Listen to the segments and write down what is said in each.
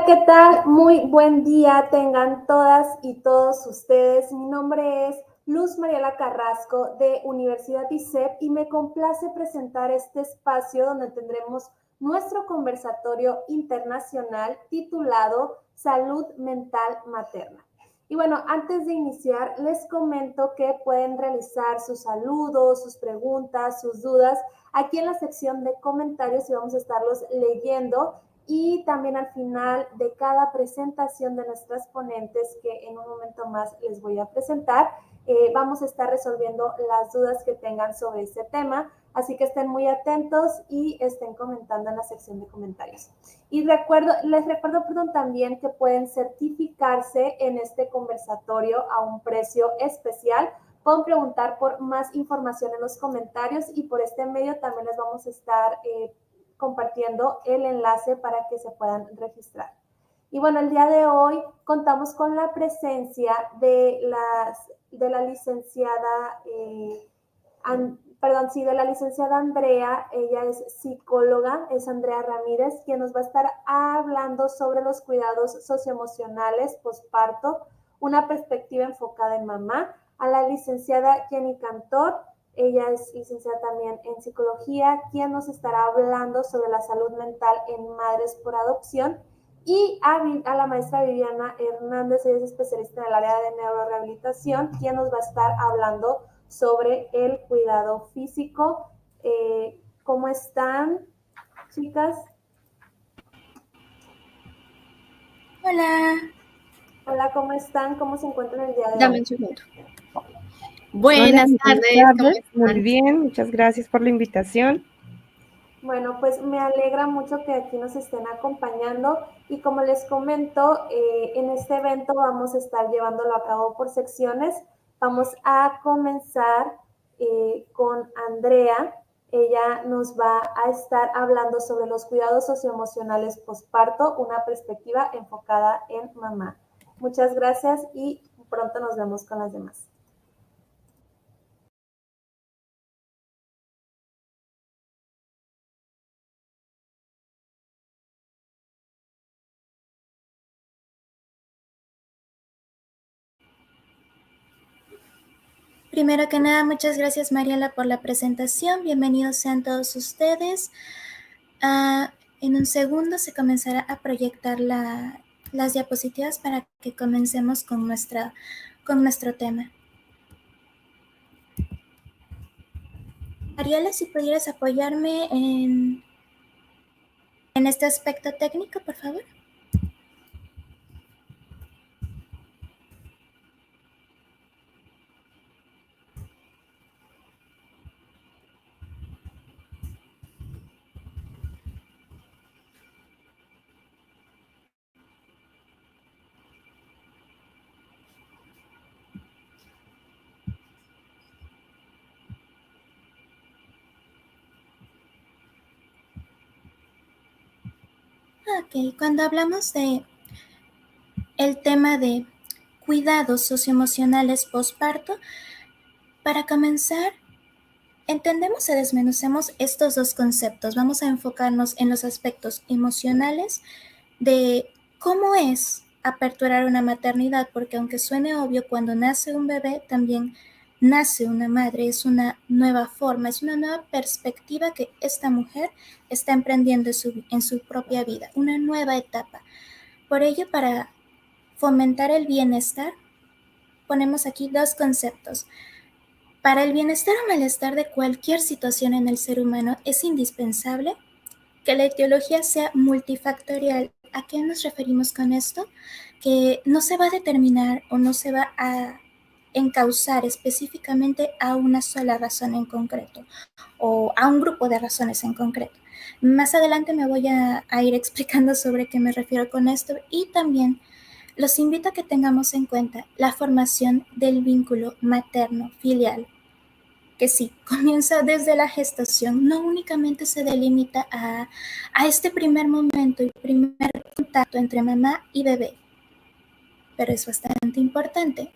Hola, ¿qué tal? Muy buen día tengan todas y todos ustedes. Mi nombre es Luz Mariela Carrasco de Universidad ISEP y me complace presentar este espacio donde tendremos nuestro conversatorio internacional titulado Salud Mental Materna. Y bueno, antes de iniciar, les comento que pueden realizar sus saludos, sus preguntas, sus dudas aquí en la sección de comentarios y vamos a estarlos leyendo. Y también al final de cada presentación de nuestras ponentes, que en un momento más les voy a presentar, vamos a estar resolviendo las dudas que tengan sobre este tema. Así que estén muy atentos y estén comentando en la sección de comentarios. Y les recuerdo también que pueden certificarse en este conversatorio a un precio especial. Pueden preguntar por más información en los comentarios y por este medio también les vamos a estar compartiendo el enlace para que se puedan registrar. Y bueno, el día de hoy contamos con la presencia de la licenciada, de la licenciada Andrea. Ella es psicóloga, es Andrea Ramírez, quien nos va a estar hablando sobre los cuidados socioemocionales posparto, una perspectiva enfocada en mamá. A la licenciada Jenny Cantor, ella es licenciada también en psicología, quien nos estará hablando sobre la salud mental en madres por adopción. Y a la maestra Viviana Hernández, ella es especialista en el área de neurorehabilitación, quien nos va a estar hablando sobre el cuidado físico. ¿Cómo están, chicas? Hola. Hola, ¿cómo están? ¿Cómo se encuentran el día de Dame hoy? un segundo. Hola, Buenas tardes, ¿cómo muy están? bien, muchas gracias por la invitación. Bueno, pues me alegra mucho que aquí nos estén acompañando y como les comento, en este evento vamos a estar llevándolo a cabo por secciones. Vamos a comenzar con Andrea. Ella nos va a estar hablando sobre los cuidados socioemocionales posparto, una perspectiva enfocada en mamá. Muchas gracias y pronto nos vemos con las demás. Primero que nada, muchas gracias Mariela por la presentación. Bienvenidos sean todos ustedes. En un segundo se comenzará a proyectar las diapositivas para que comencemos con nuestro tema. Mariela, si pudieras apoyarme en este aspecto técnico, por favor. Ok, cuando hablamos de el tema de cuidados socioemocionales posparto, para comenzar, entendemos y desmenucemos estos dos conceptos. Vamos a enfocarnos en los aspectos emocionales de cómo es aperturar una maternidad, porque aunque suene obvio, cuando nace un bebé también nace una madre, es una nueva forma, es una nueva perspectiva que esta mujer está emprendiendo en su propia vida, una nueva etapa. Por ello, para fomentar el bienestar, ponemos aquí dos conceptos. Para el bienestar o malestar de cualquier situación en el ser humano es indispensable que la etiología sea multifactorial. ¿A qué nos referimos con esto? Que no se va a determinar o no se va a encauzar específicamente a una sola razón en concreto o a un grupo de razones en concreto. Más adelante me voy a ir explicando sobre qué me refiero con esto y también los invito a que tengamos en cuenta la formación del vínculo materno-filial, que sí, comienza desde la gestación, no únicamente se delimita a este primer momento y primer contacto entre mamá y bebé, pero es bastante importante.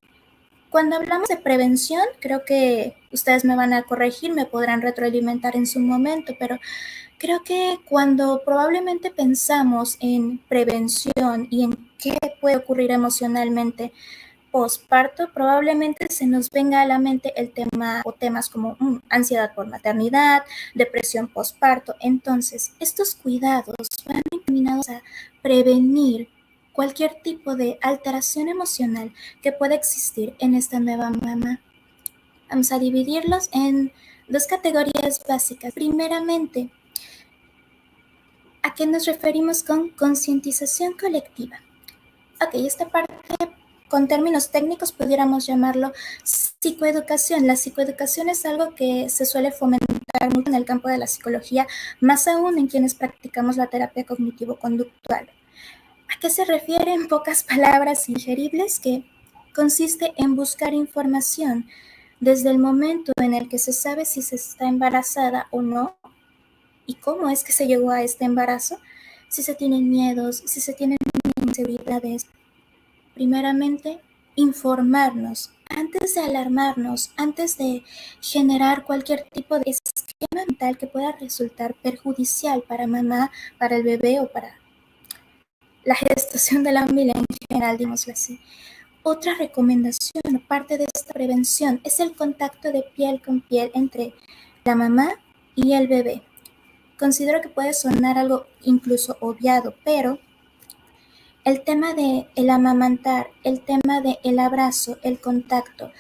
Cuando hablamos de prevención, creo que ustedes me van a corregir, me podrán retroalimentar en su momento, pero creo que cuando probablemente pensamos en prevención y en qué puede ocurrir emocionalmente posparto, probablemente se nos venga a la mente el tema o temas como ansiedad por maternidad, depresión posparto. Entonces, estos cuidados van encaminados a prevenir cualquier tipo de alteración emocional que pueda existir en esta nueva mamá. Vamos a dividirlos en dos categorías básicas. Primeramente, ¿a qué nos referimos con concientización colectiva? Ok, esta parte con términos técnicos pudiéramos llamarlo psicoeducación. La psicoeducación es algo que se suele fomentar mucho en el campo de la psicología, más aún en quienes practicamos la terapia cognitivo-conductual. ¿A qué se refiere en pocas palabras ingeribles? Que consiste en buscar información desde el momento en el que se sabe si se está embarazada o no y cómo es que se llegó a este embarazo, si se tienen miedos, si se tienen inseguridades. Primeramente, informarnos antes de alarmarnos, antes de generar cualquier tipo de esquema mental que pueda resultar perjudicial para mamá, para el bebé o para la gestación de la familia en general, digámoslo así. Otra recomendación, parte de esta prevención, es el contacto de piel con piel entre la mamá y el bebé. Considero que puede sonar algo incluso obviado, pero el tema de el amamantar, el tema de el abrazo, el contacto.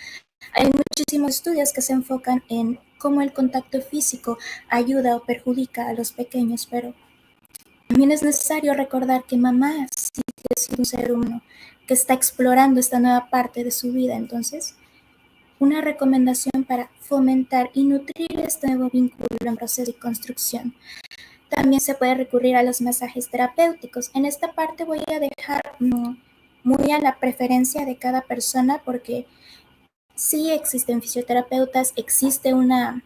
Hay muchísimos estudios que se enfocan en cómo el contacto físico ayuda o perjudica a los pequeños, pero también es necesario recordar que mamá sigue siendo un ser humano que está explorando esta nueva parte de su vida. Entonces, una recomendación para fomentar y nutrir este nuevo vínculo en proceso de construcción. También se puede recurrir a los masajes terapéuticos. En esta parte voy a dejar muy a la preferencia de cada persona porque sí existen fisioterapeutas, existe una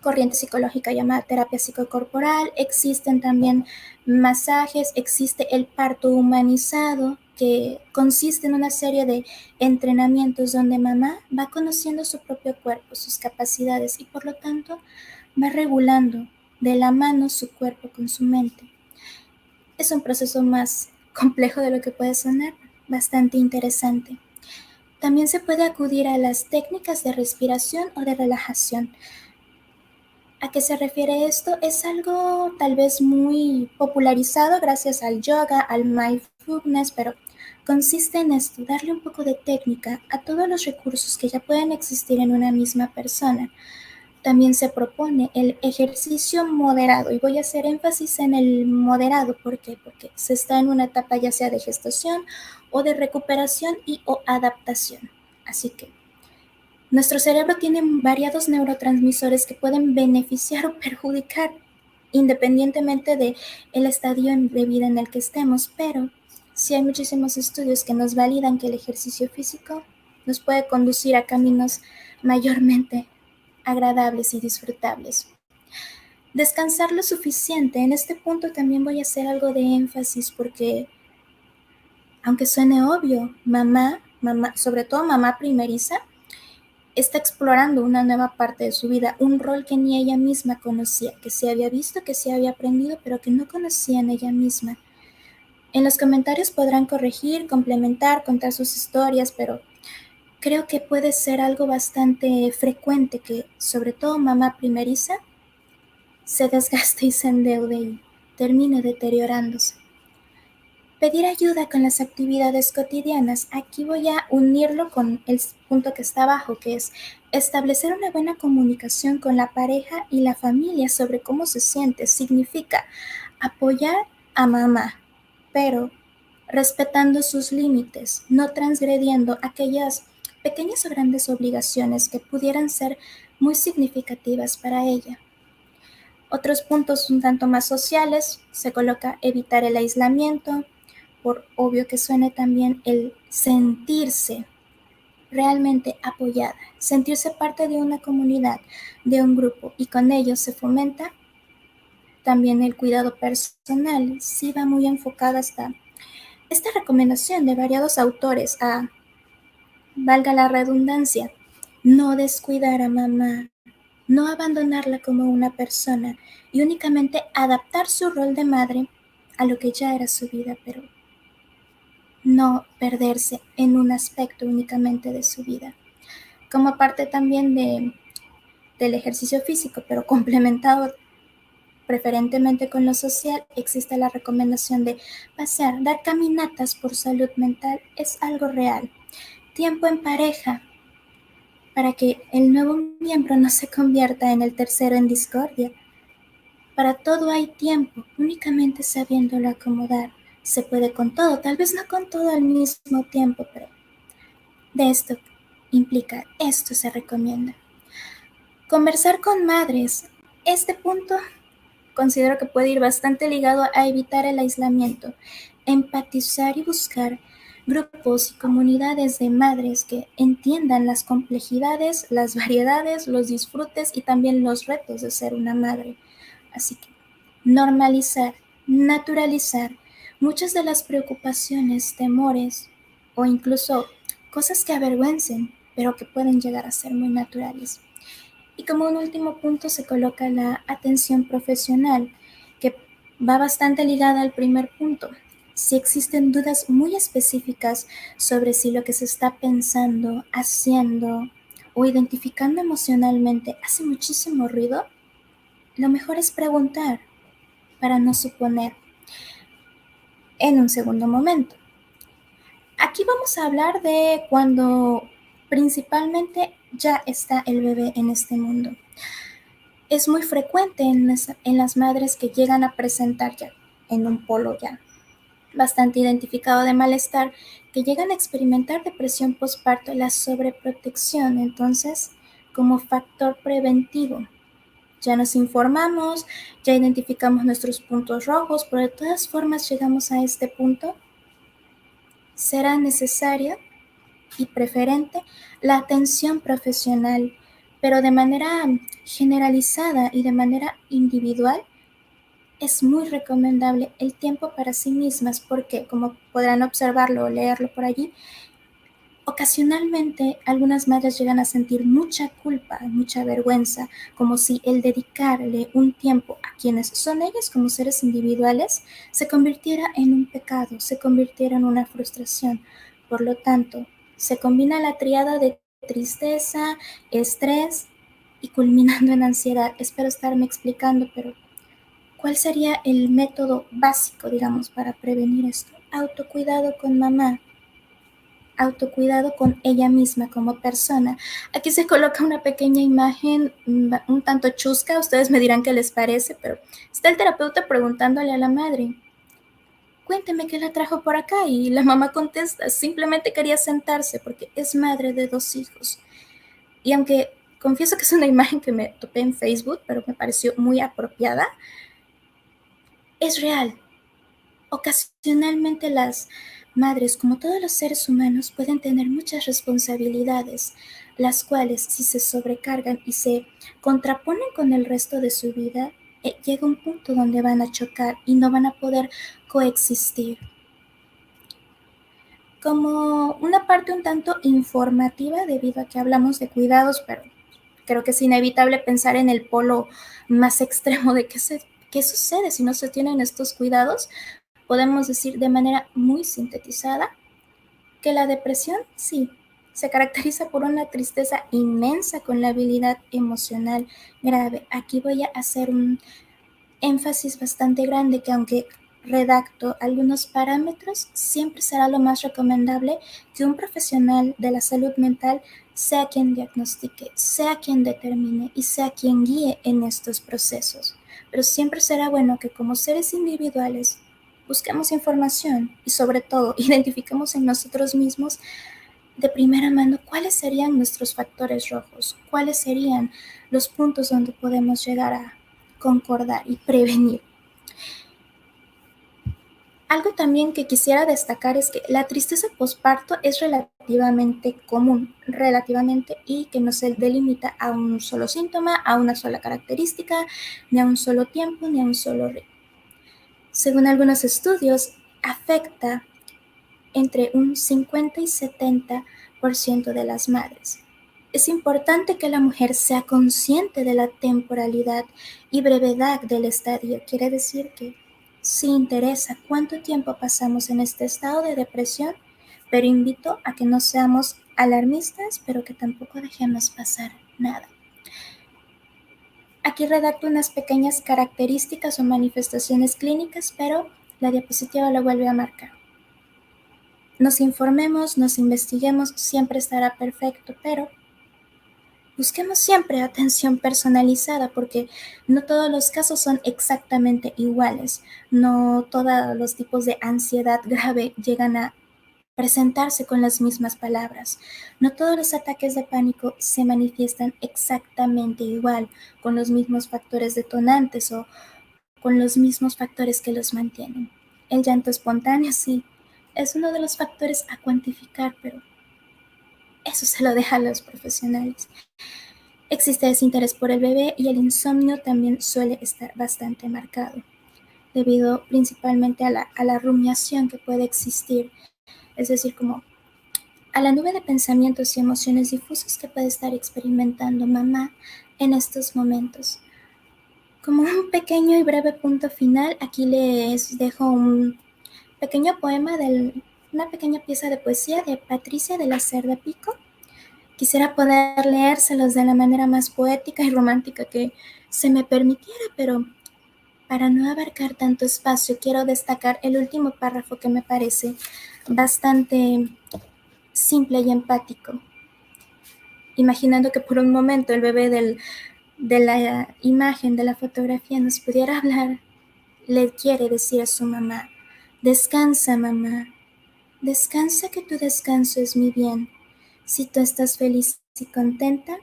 corriente psicológica llamada terapia psicocorporal, existen también masajes, existe el parto humanizado que consiste en una serie de entrenamientos donde mamá va conociendo su propio cuerpo, sus capacidades y por lo tanto va regulando de la mano su cuerpo con su mente. Es un proceso más complejo de lo que puede sonar, bastante interesante. También se puede acudir a las técnicas de respiración o de relajación. ¿A qué se refiere esto? Es algo tal vez muy popularizado gracias al yoga, al mindfulness, pero consiste en esto, darle un poco de técnica a todos los recursos que ya pueden existir en una misma persona. También se propone el ejercicio moderado y voy a hacer énfasis en el moderado. ¿Por qué? Porque se está en una etapa ya sea de gestación o de recuperación y o adaptación. Así que nuestro cerebro tiene variados neurotransmisores que pueden beneficiar o perjudicar independientemente de el estadio de vida en el que estemos, pero sí hay muchísimos estudios que nos validan que el ejercicio físico nos puede conducir a caminos mayormente agradables y disfrutables. Descansar lo suficiente. En este punto también voy a hacer algo de énfasis porque, aunque suene obvio, mamá, sobre todo mamá primeriza, está explorando una nueva parte de su vida, un rol que ni ella misma conocía, que se había visto, que se había aprendido, pero que no conocía en ella misma. En los comentarios podrán corregir, complementar, contar sus historias, pero creo que puede ser algo bastante frecuente que, sobre todo mamá primeriza, se desgaste y se endeude y termine deteriorándose. Pedir ayuda con las actividades cotidianas. Aquí voy a unirlo con el punto que está abajo, que es establecer una buena comunicación con la pareja y la familia sobre cómo se siente. Significa apoyar a mamá, pero respetando sus límites, no transgrediendo aquellas pequeñas o grandes obligaciones que pudieran ser muy significativas para ella. Otros puntos un tanto más sociales, se coloca evitar el aislamiento, por obvio que suene también el sentirse realmente apoyada, sentirse parte de una comunidad, de un grupo, y con ello se fomenta también el cuidado personal. Sí va muy enfocada hasta esta recomendación de variados autores a valga la redundancia, no descuidar a mamá, no abandonarla como una persona y únicamente adaptar su rol de madre a lo que ya era su vida, pero no perderse en un aspecto únicamente de su vida. Como parte también del ejercicio físico, pero complementado preferentemente con lo social, existe la recomendación de pasear, dar caminatas por salud mental, es algo real. Tiempo en pareja, para que el nuevo miembro no se convierta en el tercero en discordia. Para todo hay tiempo, únicamente sabiéndolo acomodar. Se puede con todo, tal vez no con todo al mismo tiempo, pero de esto implica, esto se recomienda. Conversar con madres. Este punto considero que puede ir bastante ligado a evitar el aislamiento, empatizar y buscar grupos y comunidades de madres que entiendan las complejidades, las variedades, los disfrutes y también los retos de ser una madre. Así que normalizar, naturalizar muchas de las preocupaciones, temores o incluso cosas que avergüencen, pero que pueden llegar a ser muy naturales. Y como un último punto se coloca la atención profesional, que va bastante ligada al primer punto. Si existen dudas muy específicas sobre si lo que se está pensando, haciendo o identificando emocionalmente hace muchísimo ruido, lo mejor es preguntar para no suponer en un segundo momento. Aquí vamos a hablar de cuando principalmente ya está el bebé en este mundo. Es muy frecuente en las madres que llegan a presentar ya en un polo ya bastante identificado de malestar, que llegan a experimentar depresión postparto, la sobreprotección, entonces, como factor preventivo. Ya nos informamos, ya identificamos nuestros puntos rojos, pero de todas formas llegamos a este punto, será necesaria y preferente la atención profesional, pero de manera generalizada y de manera individual. Es muy recomendable el tiempo para sí mismas porque, como podrán observarlo o leerlo por allí, ocasionalmente algunas madres llegan a sentir mucha culpa, mucha vergüenza, como si el dedicarle un tiempo a quienes son ellas como seres individuales se convirtiera en un pecado, se convirtiera en una frustración. Por lo tanto, se combina la tríada de tristeza, estrés y culminando en ansiedad. Espero estarme explicando, pero ¿cuál sería el método básico, digamos, para prevenir esto? Autocuidado con mamá, autocuidado con ella misma como persona. Aquí se coloca una pequeña imagen un tanto chusca, ustedes me dirán qué les parece, pero está el terapeuta preguntándole a la madre, cuénteme qué la trajo por acá, y la mamá contesta, simplemente quería sentarse porque es madre de 2 hijos. Y aunque confieso que es una imagen que me topé en Facebook, pero me pareció muy apropiada, es real. Ocasionalmente las madres, como todos los seres humanos, pueden tener muchas responsabilidades, las cuales, si se sobrecargan y se contraponen con el resto de su vida, llega un punto donde van a chocar y no van a poder coexistir. Como una parte un tanto informativa, debido a que hablamos de cuidados, pero creo que es inevitable pensar en el polo más extremo de qué sucede si no se tienen estos cuidados. Podemos decir de manera muy sintetizada que la depresión, sí, se caracteriza por una tristeza inmensa con la habilidad emocional grave. Aquí voy a hacer un énfasis bastante grande que aunque redacto algunos parámetros, siempre será lo más recomendable que un profesional de la salud mental sea quien diagnostique, sea quien determine y sea quien guíe en estos procesos. Pero siempre será bueno que como seres individuales busquemos información y sobre todo identifiquemos en nosotros mismos de primera mano cuáles serían nuestros factores rojos, cuáles serían los puntos donde podemos llegar a concordar y prevenir. Algo también que quisiera destacar es que la tristeza postparto es relativamente común, y que no se delimita a un solo síntoma, a una sola característica, ni a un solo tiempo, ni a un solo ritmo. Según algunos estudios, afecta entre un 50 y 70 de las madres. Es importante que la mujer sea consciente de la temporalidad y brevedad del estadio. Quiere decir que sí interesa cuánto tiempo pasamos en este estado de depresión, pero invito a que no seamos alarmistas, pero que tampoco dejemos pasar nada. Aquí redacto unas pequeñas características o manifestaciones clínicas, pero la diapositiva lo vuelve a marcar. Nos informemos, nos investiguemos, siempre estará perfecto, pero busquemos siempre atención personalizada porque no todos los casos son exactamente iguales. No todos los tipos de ansiedad grave llegan a presentarse con las mismas palabras. No todos los ataques de pánico se manifiestan exactamente igual, con los mismos factores detonantes o con los mismos factores que los mantienen. El llanto espontáneo sí, es uno de los factores a cuantificar, pero eso se lo deja a los profesionales. Existe desinterés por el bebé y el insomnio también suele estar bastante marcado, debido principalmente a la rumiación que puede existir, es decir, como a la nube de pensamientos y emociones difusas que puede estar experimentando mamá en estos momentos. Como un pequeño y breve punto final, aquí les dejo un pequeño poema de una pequeña pieza de poesía de Patricia de la Cerda Pico. Quisiera poder leérselos de la manera más poética y romántica que se me permitiera, pero para no abarcar tanto espacio, quiero destacar el último párrafo que me parece bastante simple y empático. Imaginando que por un momento el bebé de la imagen, de la fotografía, nos pudiera hablar, le quiere decir a su mamá: descansa, mamá, descansa, que tu descanso es mi bien. Si tú estás feliz y contenta,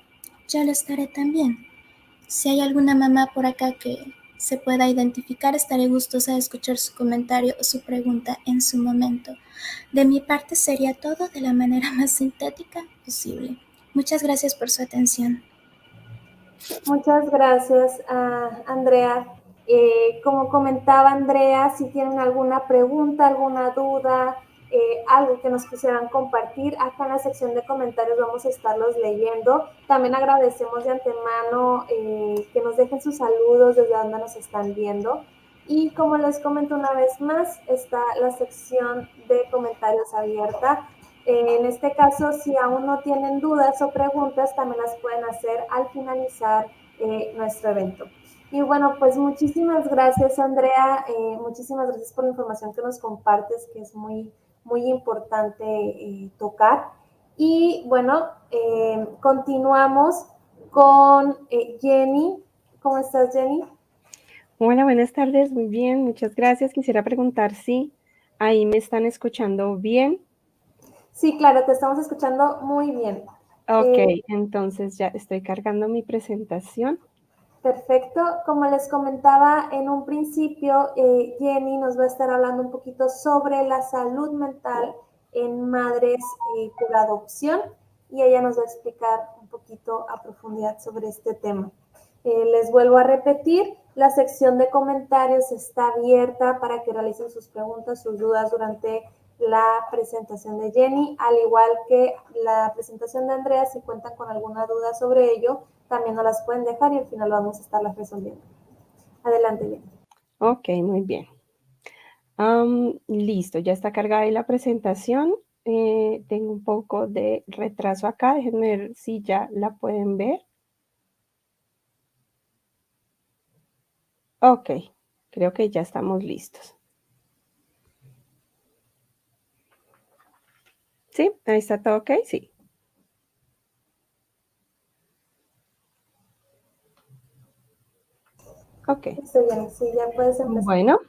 yo lo estaré también. Si hay alguna mamá por acá que se pueda identificar, estaré gustosa de escuchar su comentario o su pregunta en su momento. De mi parte sería todo de la manera más sintética posible. Muchas gracias por su atención. Muchas gracias, Andrea. Como comentaba Andrea, si tienen alguna pregunta, alguna duda, algo que nos quisieran compartir, acá en la sección de comentarios vamos a estarlos leyendo. También agradecemos de antemano que nos dejen sus saludos desde donde nos están viendo. Y como les comento una vez más, está la sección de comentarios abierta. En este caso, si aún no tienen dudas o preguntas, también las pueden hacer al finalizar nuestro evento. Y bueno, pues muchísimas gracias, Andrea. Muchísimas gracias por la información que nos compartes, que es muy, muy importante tocar. Y bueno, continuamos con Jenny. ¿Cómo estás, Jenny? Hola, buenas tardes, muy bien, muchas gracias. Quisiera preguntar si ahí me están escuchando bien. Sí, claro, te estamos escuchando muy bien. Ok, entonces ya estoy cargando mi presentación. Perfecto. Como les comentaba en un principio, Jenny nos va a estar hablando un poquito sobre la salud mental en madres por adopción y ella nos va a explicar un poquito a profundidad sobre este tema. Les vuelvo a repetir, la sección de comentarios está abierta para que realicen sus preguntas, sus dudas durante la presentación de Jenny, al igual que la presentación de Andrea. Si cuentan con alguna duda sobre ello, también nos las pueden dejar y al final vamos a estarlas resolviendo. Adelante, Jenny. Ok, muy bien. Listo, ya está cargada ahí la presentación. Tengo un poco de retraso acá, déjenme ver si ya la pueden ver. Ok, creo que ya estamos listos. ¿Sí? Ahí está todo ok, sí. Ok. Estoy bien, sí, ya puedes empezar. Bueno,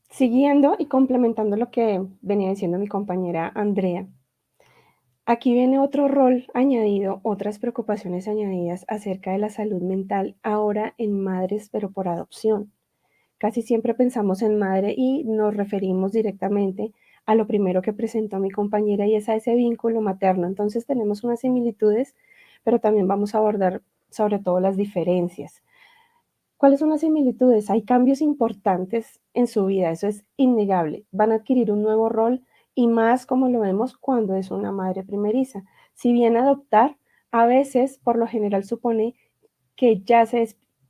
siguiendo y complementando lo que venía diciendo mi compañera Andrea, aquí viene otro rol añadido, otras preocupaciones añadidas acerca de la salud mental ahora en madres, pero por adopción. Casi siempre pensamos en madre y nos referimos directamente a lo primero que presentó mi compañera y es a ese vínculo materno. Entonces tenemos unas similitudes, pero también vamos a abordar sobre todo las diferencias. ¿Cuáles son las similitudes? Hay cambios importantes en su vida, eso es innegable. Van a adquirir un nuevo rol y más como lo vemos cuando es una madre primeriza. Si bien adoptar a veces, por lo general, supone que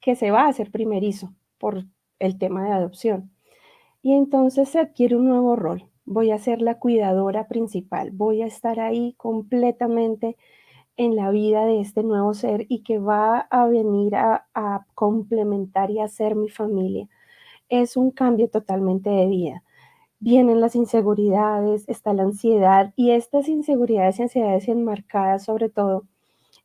que se va a hacer primerizo por el tema de adopción. Y entonces se adquiere un nuevo rol. Voy a ser la cuidadora principal, voy a estar ahí completamente en la vida de este nuevo ser y que va a venir a complementar y a ser mi familia. Es un cambio totalmente de vida. Vienen las inseguridades, está la ansiedad y estas inseguridades y ansiedades enmarcadas sobre todo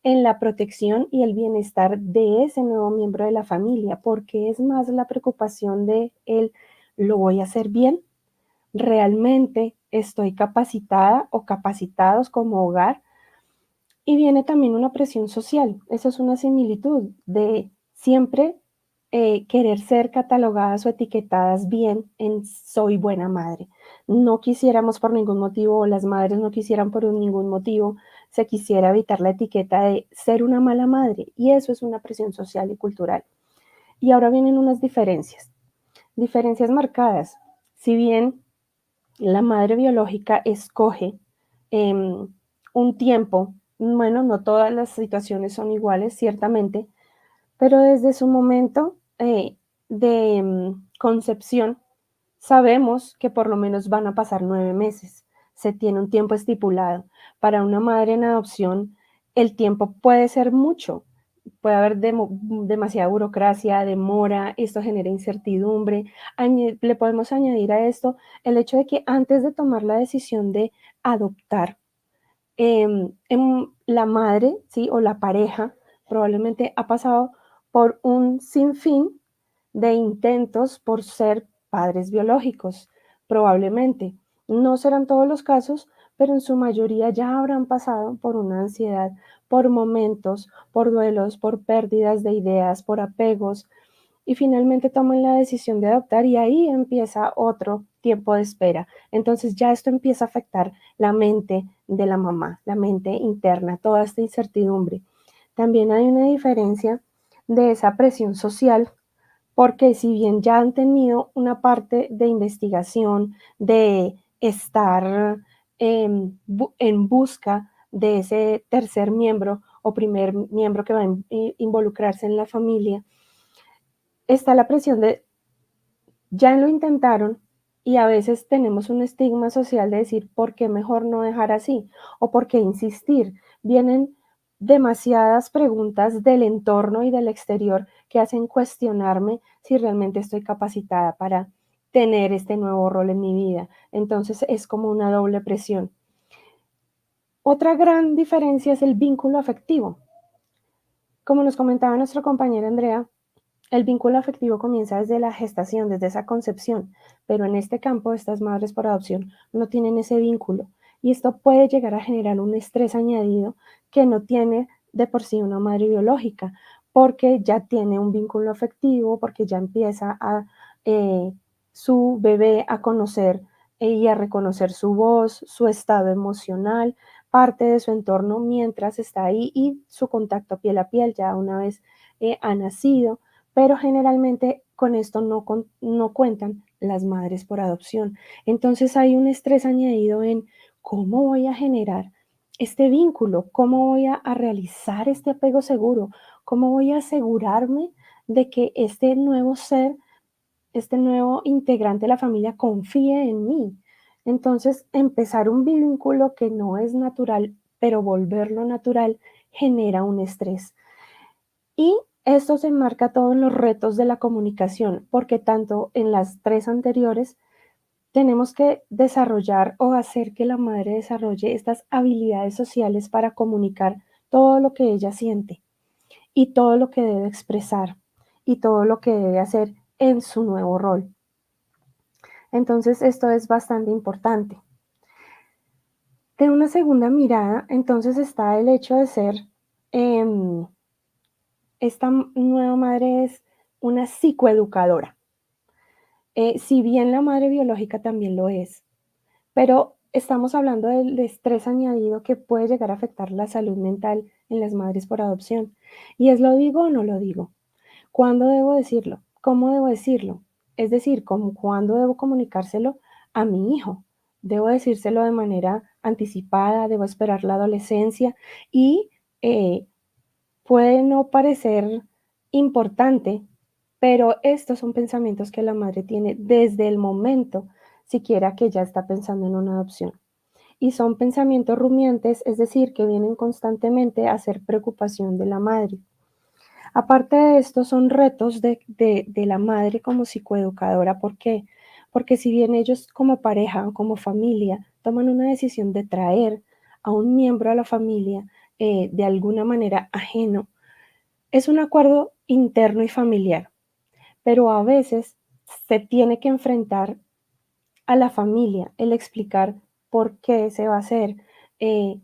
en la protección y el bienestar de ese nuevo miembro de la familia, porque es más la preocupación de él, ¿lo voy a hacer bien? ¿Realmente estoy capacitada o capacitados como hogar? Y viene también una presión social. Eso es una similitud de siempre querer ser catalogadas o etiquetadas bien en soy buena madre. No quisiéramos por ningún motivo, o las madres no quisieran por ningún motivo, se quisiera evitar la etiqueta de ser una mala madre. Y eso es una presión social y cultural. Y ahora vienen unas diferencias marcadas. Si bien la madre biológica escoge un tiempo, bueno, no todas las situaciones son iguales, ciertamente, pero desde su momento de concepción, sabemos que por lo menos van a pasar 9 meses. Se tiene un tiempo estipulado. Para una madre en adopción, el tiempo puede ser mucho. Puede haber demasiada burocracia, demora, esto genera incertidumbre. Le podemos añadir a esto el hecho de que antes de tomar la decisión de adoptar, la madre, ¿sí? O la pareja probablemente ha pasado por un sinfín de intentos por ser padres biológicos, probablemente. No serán todos los casos, pero en su mayoría ya habrán pasado por una ansiedad, por momentos, por duelos, por pérdidas de ideas, por apegos, y finalmente toman la decisión de adoptar y ahí empieza otro tiempo de espera. Entonces ya esto empieza a afectar la mente de la mamá, la mente interna, toda esta incertidumbre. También hay una diferencia de esa presión social, porque si bien ya han tenido una parte de investigación, de estar en busca de ese tercer miembro o primer miembro que va a involucrarse en la familia, está la presión de ya lo intentaron y a veces tenemos un estigma social de decir, ¿por qué mejor no dejar así? ¿O por qué insistir? Vienen demasiadas preguntas del entorno y del exterior que hacen cuestionarme si realmente estoy capacitada para tener este nuevo rol en mi vida. Entonces es como una doble presión. Otra gran diferencia es el vínculo afectivo. Como nos comentaba nuestra compañera Andrea, el vínculo afectivo comienza desde la gestación, desde esa concepción, pero en este campo estas madres por adopción no tienen ese vínculo y esto puede llegar a generar un estrés añadido que no tiene de por sí una madre biológica, porque ya tiene un vínculo afectivo, porque ya empieza a su bebé a conocer y a reconocer su voz, su estado emocional, parte de su entorno mientras está ahí y su contacto piel a piel ya una vez ha nacido, pero generalmente con esto no cuentan las madres por adopción. Entonces hay un estrés añadido en cómo voy a generar este vínculo, cómo voy a realizar este apego seguro, cómo voy a asegurarme de que este nuevo ser, este nuevo integrante de la familia confíe en mí. Entonces, empezar un vínculo que no es natural, pero volverlo natural genera un estrés. Y esto se enmarca todo en los retos de la comunicación, porque tanto en las tres anteriores tenemos que desarrollar o hacer que la madre desarrolle estas habilidades sociales para comunicar todo lo que ella siente y todo lo que debe expresar y todo lo que debe hacer en su nuevo rol. Entonces, esto es bastante importante. De una segunda mirada, entonces está el hecho de ser esta nueva madre es una psicoeducadora. Si bien la madre biológica también lo es, pero estamos hablando del estrés añadido que puede llegar a afectar la salud mental en las madres por adopción. Y es lo digo o no lo digo. ¿Cuándo debo decirlo? ¿Cómo debo decirlo? Es decir, ¿cuándo debo comunicárselo a mi hijo? debo decírselo de manera anticipada, debo esperar la adolescencia y puede no parecer importante, pero estos son pensamientos que la madre tiene desde el momento siquiera que ya está pensando en una adopción. Y son pensamientos rumiantes, es decir, que vienen constantemente a ser preocupación de la madre. Aparte de esto, son retos de la madre como psicoeducadora. ¿Por qué? Porque si bien ellos como pareja o como familia toman una decisión de traer a un miembro a la familia de alguna manera ajeno, es un acuerdo interno y familiar, pero a veces se tiene que enfrentar a la familia, el explicar por qué se va a hacer, eh,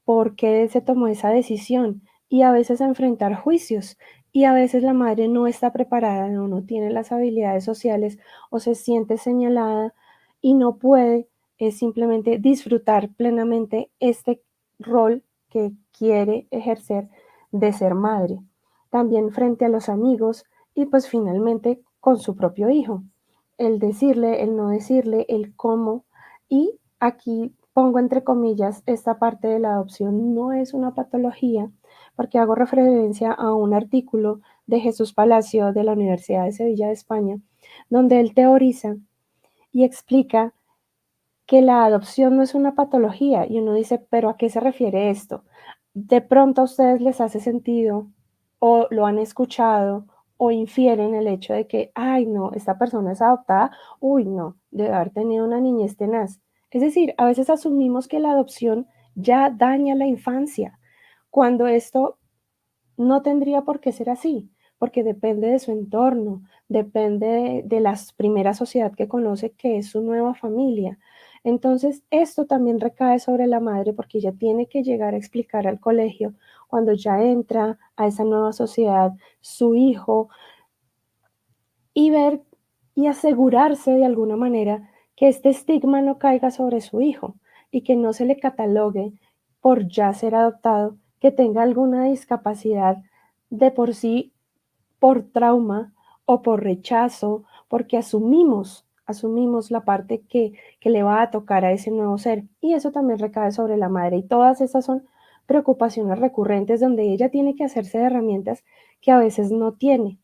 por qué se tomó esa decisión y a veces enfrentar juicios. Y a veces la madre no está preparada, no tiene las habilidades sociales o se siente señalada y no puede simplemente disfrutar plenamente este rol que quiere ejercer de ser madre. También frente a los amigos y pues finalmente con su propio hijo el decirle, el no decirle, el cómo. Y aquí pongo entre comillas, esta parte de la adopción no es una patología, porque hago referencia a un artículo de Jesús Palacio de la Universidad de Sevilla de España, donde él teoriza y explica que la adopción no es una patología y uno dice, pero ¿a qué se refiere esto? De pronto a ustedes les hace sentido o lo han escuchado o infieren el hecho de que, ay, no, esta persona es adoptada, uy, no, debe haber tenido una niñez tenaz. Es decir, a veces asumimos que la adopción ya daña la infancia, cuando esto no tendría por qué ser así, porque depende de su entorno, depende de la primera sociedad que conoce, que es su nueva familia. Entonces, esto también recae sobre la madre porque ella tiene que llegar a explicar al colegio cuando ya entra a esa nueva sociedad su hijo y ver y asegurarse de alguna manera que este estigma no caiga sobre su hijo y que no se le catalogue por ya ser adoptado, que tenga alguna discapacidad de por sí, por trauma o por rechazo, porque asumimos la parte que le va a tocar a ese nuevo ser. Y eso también recae sobre la madre. Y todas esas son preocupaciones recurrentes donde ella tiene que hacerse de herramientas que a veces no tiene.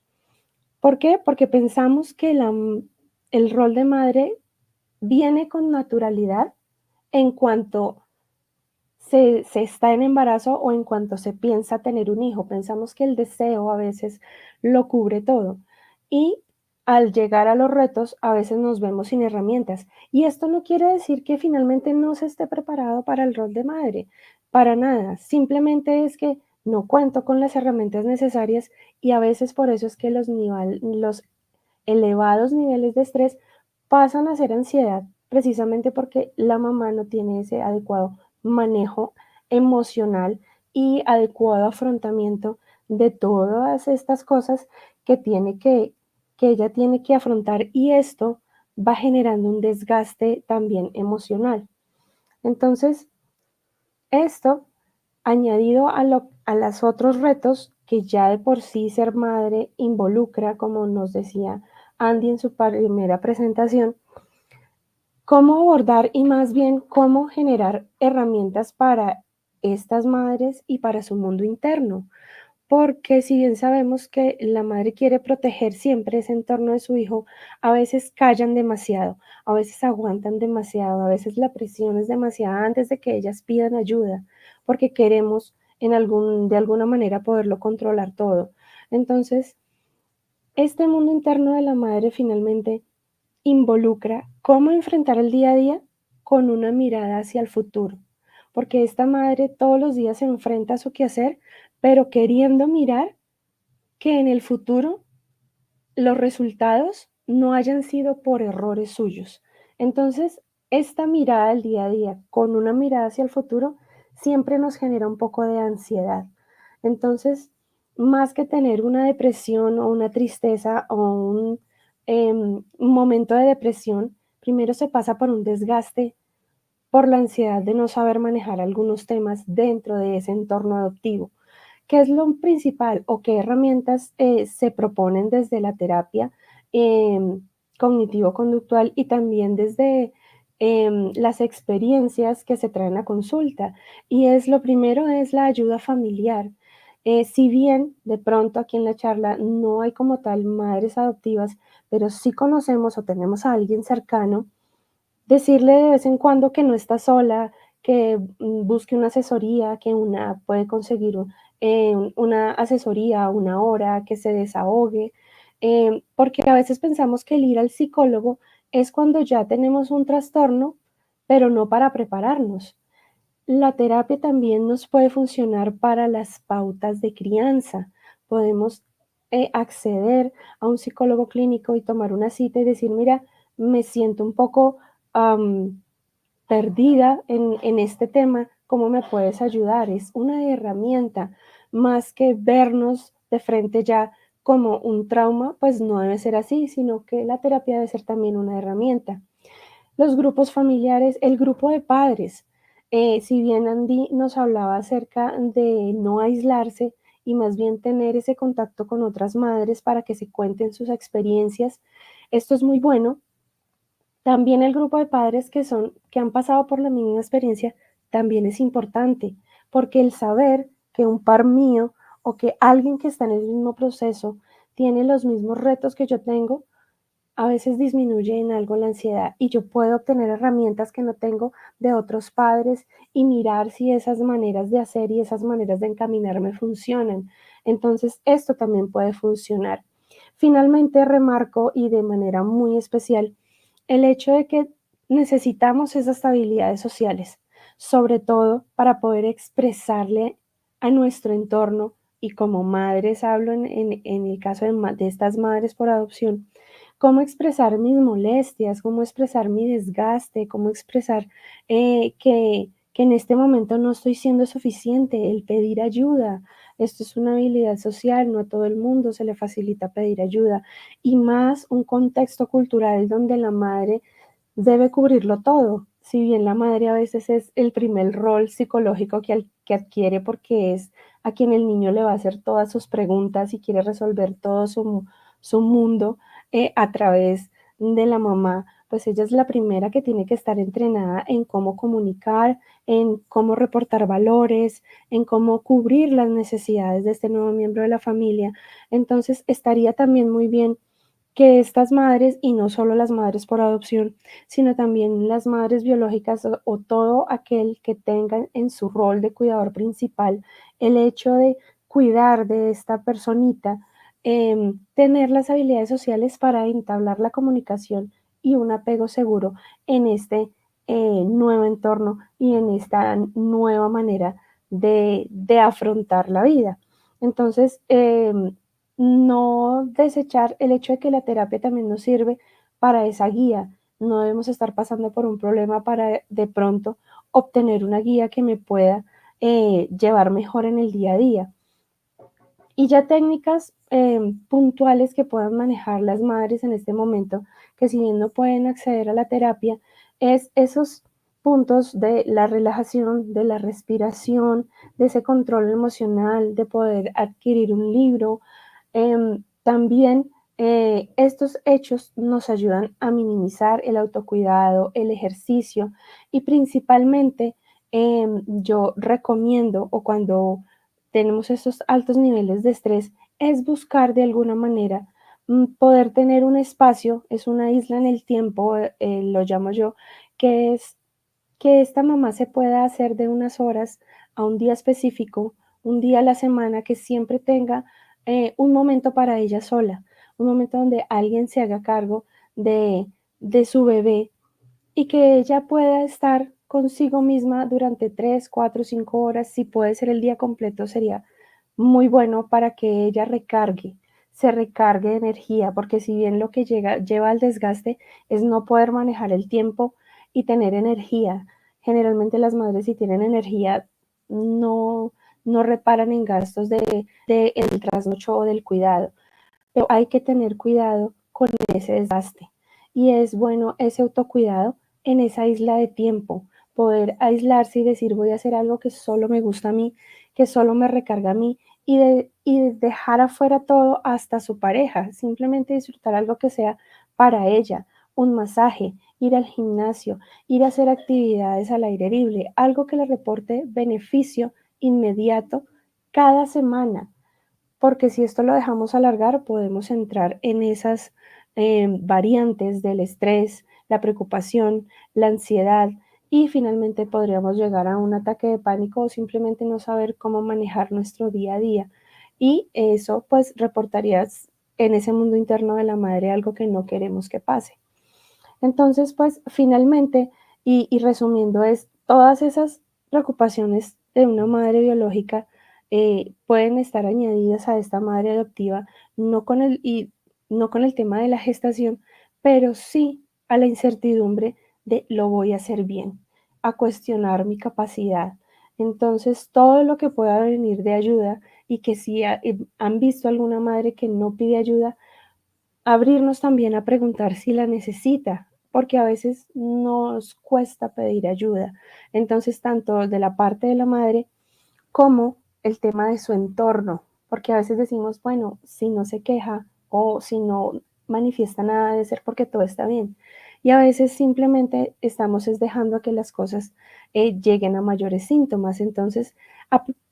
¿Por qué? Porque pensamos que el rol de madre viene con naturalidad en cuanto se está en embarazo o en cuanto se piensa tener un hijo. Pensamos que el deseo a veces lo cubre todo. Y al llegar a los retos, a veces nos vemos sin herramientas. Y esto no quiere decir que finalmente no se esté preparado para el rol de madre. Para nada. Simplemente es que no cuento con las herramientas necesarias y a veces por eso es que los elevados niveles de estrés pasan a ser ansiedad, precisamente porque la mamá no tiene ese adecuado manejo emocional y adecuado afrontamiento de todas estas cosas que que ella tiene que afrontar y esto va generando un desgaste también emocional. Entonces, esto añadido a los otros retos que ya de por sí ser madre involucra, como nos decía Andy en su primera presentación, cómo abordar y más bien cómo generar herramientas para estas madres y para su mundo interno. Porque si bien sabemos que la madre quiere proteger siempre ese entorno de su hijo, a veces callan demasiado, a veces aguantan demasiado, a veces la presión es demasiada antes de que ellas pidan ayuda, porque queremos de alguna manera poderlo controlar todo. Entonces, este mundo interno de la madre finalmente involucra cómo enfrentar el día a día con una mirada hacia el futuro, porque esta madre todos los días se enfrenta a su quehacer, pero queriendo mirar que en el futuro los resultados no hayan sido por errores suyos. Entonces, esta mirada al día a día con una mirada hacia el futuro siempre nos genera un poco de ansiedad. Entonces, más que tener una depresión o una tristeza o un momento de depresión, primero se pasa por un desgaste, por la ansiedad de no saber manejar algunos temas dentro de ese entorno adoptivo. ¿Qué es lo principal o qué herramientas se proponen desde la terapia eh, cognitivo-conductual y también desde las experiencias que se traen a consulta. Y es lo primero es la ayuda familiar. Si bien de pronto aquí en la charla no hay como tal madres adoptivas, pero sí conocemos o tenemos a alguien cercano, decirle de vez en cuando que no está sola, que busque una asesoría, que una puede conseguir una asesoría, una hora, que se desahogue, porque a veces pensamos que el ir al psicólogo es cuando ya tenemos un trastorno, pero no para prepararnos. La terapia también nos puede funcionar para las pautas de crianza. Podemos acceder a un psicólogo clínico y tomar una cita y decir, mira, me siento un poco am, perdida en este tema, ¿cómo me puedes ayudar? Es una herramienta más que vernos de frente ya como un trauma, pues no debe ser así, sino que la terapia debe ser también una herramienta. Los grupos familiares, el grupo de padres, si bien Andy nos hablaba acerca de no aislarse y más bien tener ese contacto con otras madres para que se cuenten sus experiencias, esto es muy bueno. También el grupo de padres que han pasado por la misma experiencia también es importante, porque el saber que un par mío o que alguien que está en el mismo proceso tiene los mismos retos que yo tengo, a veces disminuye en algo la ansiedad y yo puedo obtener herramientas que no tengo de otros padres y mirar si esas maneras de hacer y esas maneras de encaminarme funcionan. Entonces, esto también puede funcionar. Finalmente, remarco y de manera muy especial el hecho de que necesitamos esas habilidades sociales, sobre todo para poder expresarle a nuestro entorno y como madres, hablo en el caso de estas madres por adopción, cómo expresar mis molestias, cómo expresar mi desgaste, cómo expresar que en este momento no estoy siendo suficiente, el pedir ayuda. Esto es una habilidad social, no a todo el mundo se le facilita pedir ayuda. Y más un contexto cultural donde la madre debe cubrirlo todo. Si bien la madre a veces es el primer rol psicológico que adquiere porque es a quien el niño le va a hacer todas sus preguntas y quiere resolver todo su mundo a través de la mamá, pues ella es la primera que tiene que estar entrenada en cómo comunicar, en cómo reportar valores, en cómo cubrir las necesidades de este nuevo miembro de la familia. Entonces, estaría también muy bien que estas madres, y no solo las madres por adopción, sino también las madres biológicas o todo aquel que tenga en su rol de cuidador principal el hecho de cuidar de esta personita, tener las habilidades sociales para entablar la comunicación y un apego seguro en este nuevo entorno y en esta nueva manera de afrontar la vida. Entonces, no desechar el hecho de que la terapia también nos sirve para esa guía. No debemos estar pasando por un problema para de pronto obtener una guía que me pueda llevar mejor en el día a día. Y ya técnicas puntuales que puedan manejar las madres en este momento, que si bien no pueden acceder a la terapia, es esos puntos de la relajación, de la respiración, de ese control emocional, de poder adquirir un libro, también estos hechos nos ayudan a minimizar el autocuidado, el ejercicio y principalmente yo recomiendo o cuando tenemos estos altos niveles de estrés es buscar de alguna manera poder tener un espacio, es una isla en el tiempo, lo llamo yo, que es que esta mamá se pueda hacer de unas horas a un día específico, un día a la semana, que siempre tenga un momento para ella sola, un momento donde alguien se haga cargo de, de su bebé y que ella pueda estar consigo misma durante 3, 4, 5 horas, si puede ser el día completo, sería muy bueno para que ella recargue, se recargue de energía, porque si bien lo que lleva al desgaste es no poder manejar el tiempo y tener energía. Generalmente las madres si tienen energía no, no reparan en gastos de el trasnocho o del cuidado, pero hay que tener cuidado con ese desgaste. Y es bueno ese autocuidado en esa isla de tiempo, poder aislarse y decir voy a hacer algo que solo me gusta a mí, que solo me recarga a mí y dejar afuera todo hasta su pareja, simplemente disfrutar algo que sea para ella, un masaje, ir al gimnasio, ir a hacer actividades al aire libre, algo que le reporte beneficio inmediato cada semana, porque si esto lo dejamos alargar, podemos entrar en esas variantes del estrés, la preocupación, la ansiedad y finalmente podríamos llegar a un ataque de pánico o simplemente no saber cómo manejar nuestro día a día. Y eso pues reportaría en ese mundo interno de la madre algo que no queremos que pase. Entonces, pues finalmente, y resumiendo, es todas esas preocupaciones de una madre biológica pueden estar añadidas a esta madre adoptiva, no con el tema de la gestación, pero sí a la incertidumbre de lo voy a hacer bien, a cuestionar mi capacidad. Entonces, todo lo que pueda venir de ayuda y que si han visto alguna madre que no pide ayuda, abrirnos también a preguntar si la necesita, porque a veces nos cuesta pedir ayuda. Entonces, tanto de la parte de la madre como el tema de su entorno, porque a veces decimos, bueno, si no se queja o si no manifiesta nada debe ser porque todo está bien. Y a veces simplemente estamos es dejando a que las cosas lleguen a mayores síntomas. Entonces,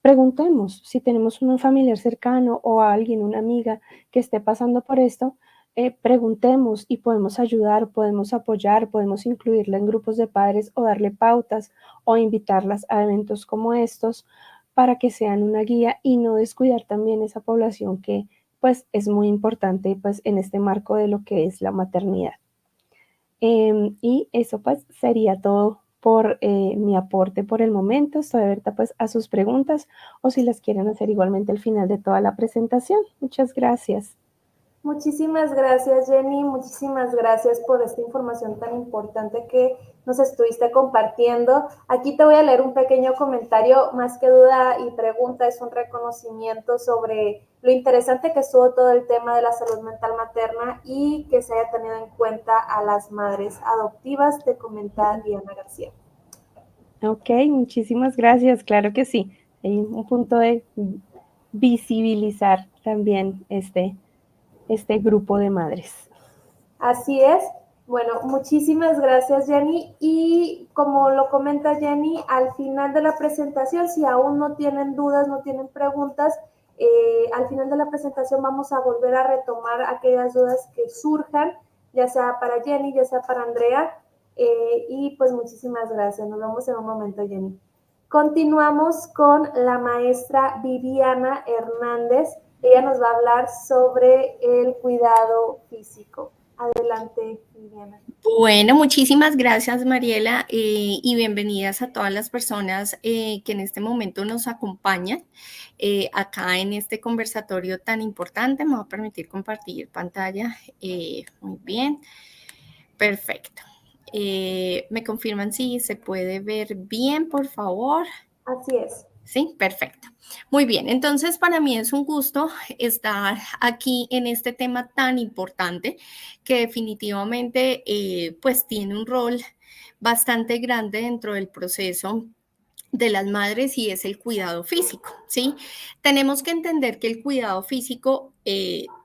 preguntemos si tenemos un familiar cercano o a alguien, una amiga que esté pasando por esto, preguntemos y podemos ayudar, podemos apoyar, podemos incluirla en grupos de padres o darle pautas o invitarlas a eventos como estos para que sean una guía y no descuidar también esa población que pues es muy importante pues en este marco de lo que es la maternidad. Y eso pues sería todo por mi aporte por el momento. Estoy abierta pues a sus preguntas o si las quieren hacer igualmente al final de toda la presentación. Muchas gracias. Muchísimas gracias, Jenny. Muchísimas gracias por esta información tan importante que nos estuviste compartiendo. Aquí te voy a leer un pequeño comentario, más que duda y pregunta, es un reconocimiento sobre lo interesante que estuvo todo el tema de la salud mental materna y que se haya tenido en cuenta a las madres adoptivas, te comenta Diana García. Ok, muchísimas gracias. Claro que sí. Hay un punto de visibilizar también este grupo de madres. Así es. Bueno, muchísimas gracias, Jenny. Y como lo comenta Jenny, al final de la presentación, si aún no tienen dudas, no tienen preguntas, al final de la presentación vamos a volver a retomar aquellas dudas que surjan, ya sea para Jenny, ya sea para Andrea. Y pues muchísimas gracias. Nos vemos en un momento, Jenny. Continuamos con la maestra Viviana Hernández. Ella nos va a hablar sobre el cuidado físico. Adelante, Viviana. Bueno, muchísimas gracias, Mariela, y bienvenidas a todas las personas que en este momento nos acompañan acá en este conversatorio tan importante. Me voy a permitir compartir pantalla. Muy bien, perfecto. ¿Me confirman si se puede ver bien, por favor? Así es. Sí, perfecto. Muy bien, entonces para mí es un gusto estar aquí en este tema tan importante que definitivamente pues tiene un rol bastante grande dentro del proceso de las madres y es el cuidado físico, ¿sí? Tenemos que entender que el cuidado físico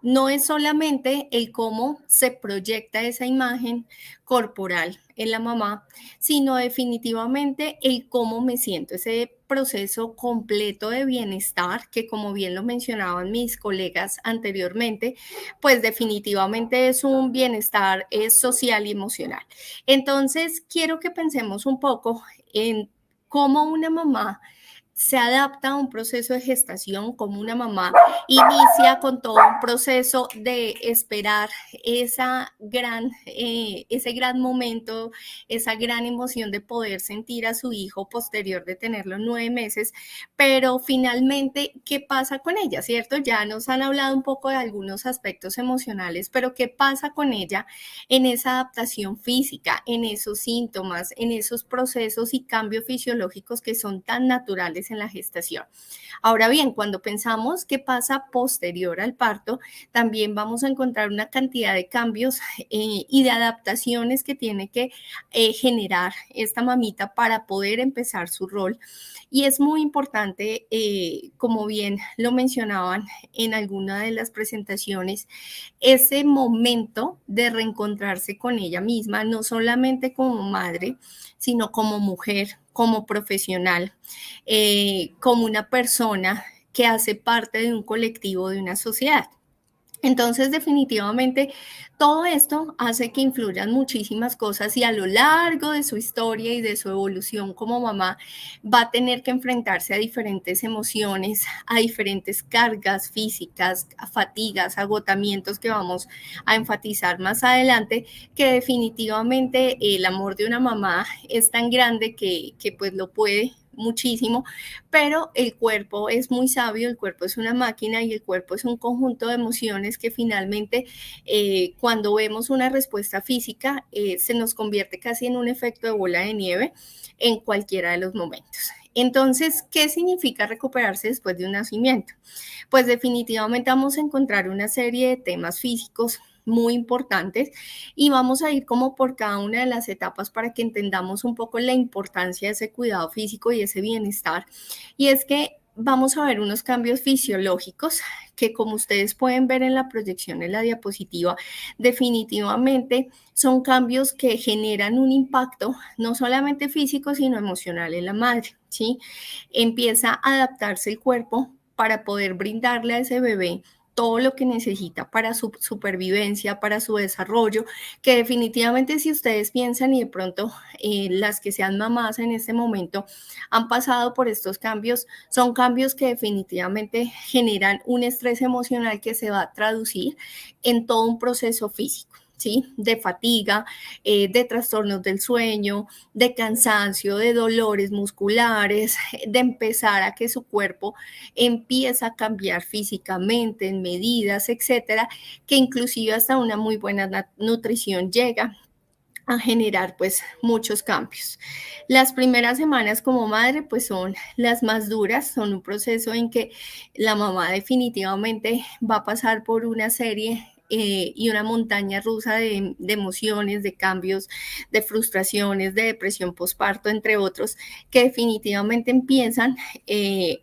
no es solamente el cómo se proyecta esa imagen corporal en la mamá, sino definitivamente el cómo me siento, ese proceso completo de bienestar que como bien lo mencionaban mis colegas anteriormente, pues definitivamente es un bienestar social y emocional. Entonces, quiero que pensemos un poco en cómo una mamá se adapta a un proceso de gestación, como una mamá inicia con todo un proceso de esperar ese gran momento, esa gran emoción de poder sentir a su hijo posterior de tenerlo 9 meses, pero finalmente, ¿qué pasa con ella? ¿Cierto? Ya nos han hablado un poco de algunos aspectos emocionales, pero ¿qué pasa con ella en esa adaptación física, en esos síntomas, en esos procesos y cambios fisiológicos que son tan naturales importantes en la gestación. Ahora bien, cuando pensamos qué pasa posterior al parto, también vamos a encontrar una cantidad de cambios y de adaptaciones que tiene que generar esta mamita para poder empezar su rol. Y es muy importante, como bien lo mencionaban en alguna de las presentaciones, ese momento de reencontrarse con ella misma, no solamente como madre, sino como mujer, como profesional, como una persona que hace parte de un colectivo, de una sociedad. Entonces, definitivamente, todo esto hace que influyan muchísimas cosas y a lo largo de su historia y de su evolución como mamá va a tener que enfrentarse a diferentes emociones, a diferentes cargas físicas, a fatigas, agotamientos que vamos a enfatizar más adelante, que definitivamente el amor de una mamá es tan grande que pues lo puede muchísimo, pero el cuerpo es muy sabio, el cuerpo es una máquina y el cuerpo es un conjunto de emociones que finalmente cuando vemos una respuesta física se nos convierte casi en un efecto de bola de nieve en cualquiera de los momentos. Entonces, ¿qué significa recuperarse después de un nacimiento? Pues definitivamente vamos a encontrar una serie de temas físicos muy importantes y vamos a ir como por cada una de las etapas para que entendamos un poco la importancia de ese cuidado físico y ese bienestar. Y es que vamos a ver unos cambios fisiológicos que, como ustedes pueden ver en la proyección en la diapositiva, definitivamente son cambios que generan un impacto no solamente físico, sino emocional en la madre, ¿sí? Empieza a adaptarse el cuerpo para poder brindarle a ese bebé todo lo que necesita para su supervivencia, para su desarrollo, que definitivamente si ustedes piensan y de pronto las que sean mamás en este momento han pasado por estos cambios, son cambios que definitivamente generan un estrés emocional que se va a traducir en todo un proceso físico. ¿Sí? De fatiga, de trastornos del sueño, de cansancio, de dolores musculares, de empezar a que su cuerpo empieza a cambiar físicamente en medidas, etcétera, que inclusive hasta una muy buena nutrición llega a generar pues muchos cambios. Las primeras semanas como madre pues son las más duras, son un proceso en que la mamá definitivamente va a pasar por una serie y una montaña rusa de emociones, de cambios, de frustraciones, de depresión postparto, entre otros, que definitivamente empiezan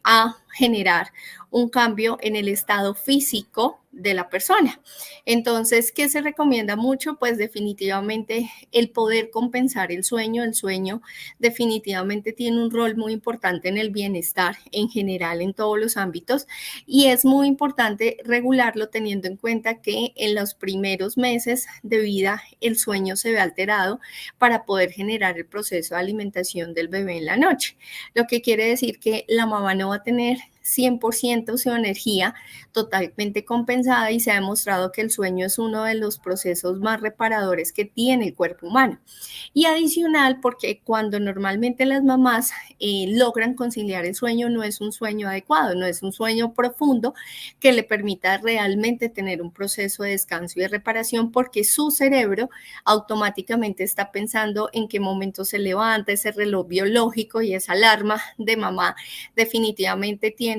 a generar un cambio en el estado físico de la persona. Entonces, ¿qué se recomienda mucho? Pues definitivamente el poder compensar el sueño. El sueño definitivamente tiene un rol muy importante en el bienestar en general en todos los ámbitos y es muy importante regularlo teniendo en cuenta que en los primeros meses de vida el sueño se ve alterado para poder generar el proceso de alimentación del bebé en la noche. Lo que quiere decir que la mamá no va a tener 100% su energía totalmente compensada y se ha demostrado que el sueño es uno de los procesos más reparadores que tiene el cuerpo humano. Y adicional, porque cuando normalmente las mamás logran conciliar el sueño, no es un sueño adecuado, no es un sueño profundo que le permita realmente tener un proceso de descanso y de reparación, porque su cerebro automáticamente está pensando en qué momento se levanta, ese reloj biológico y esa alarma de mamá definitivamente tiene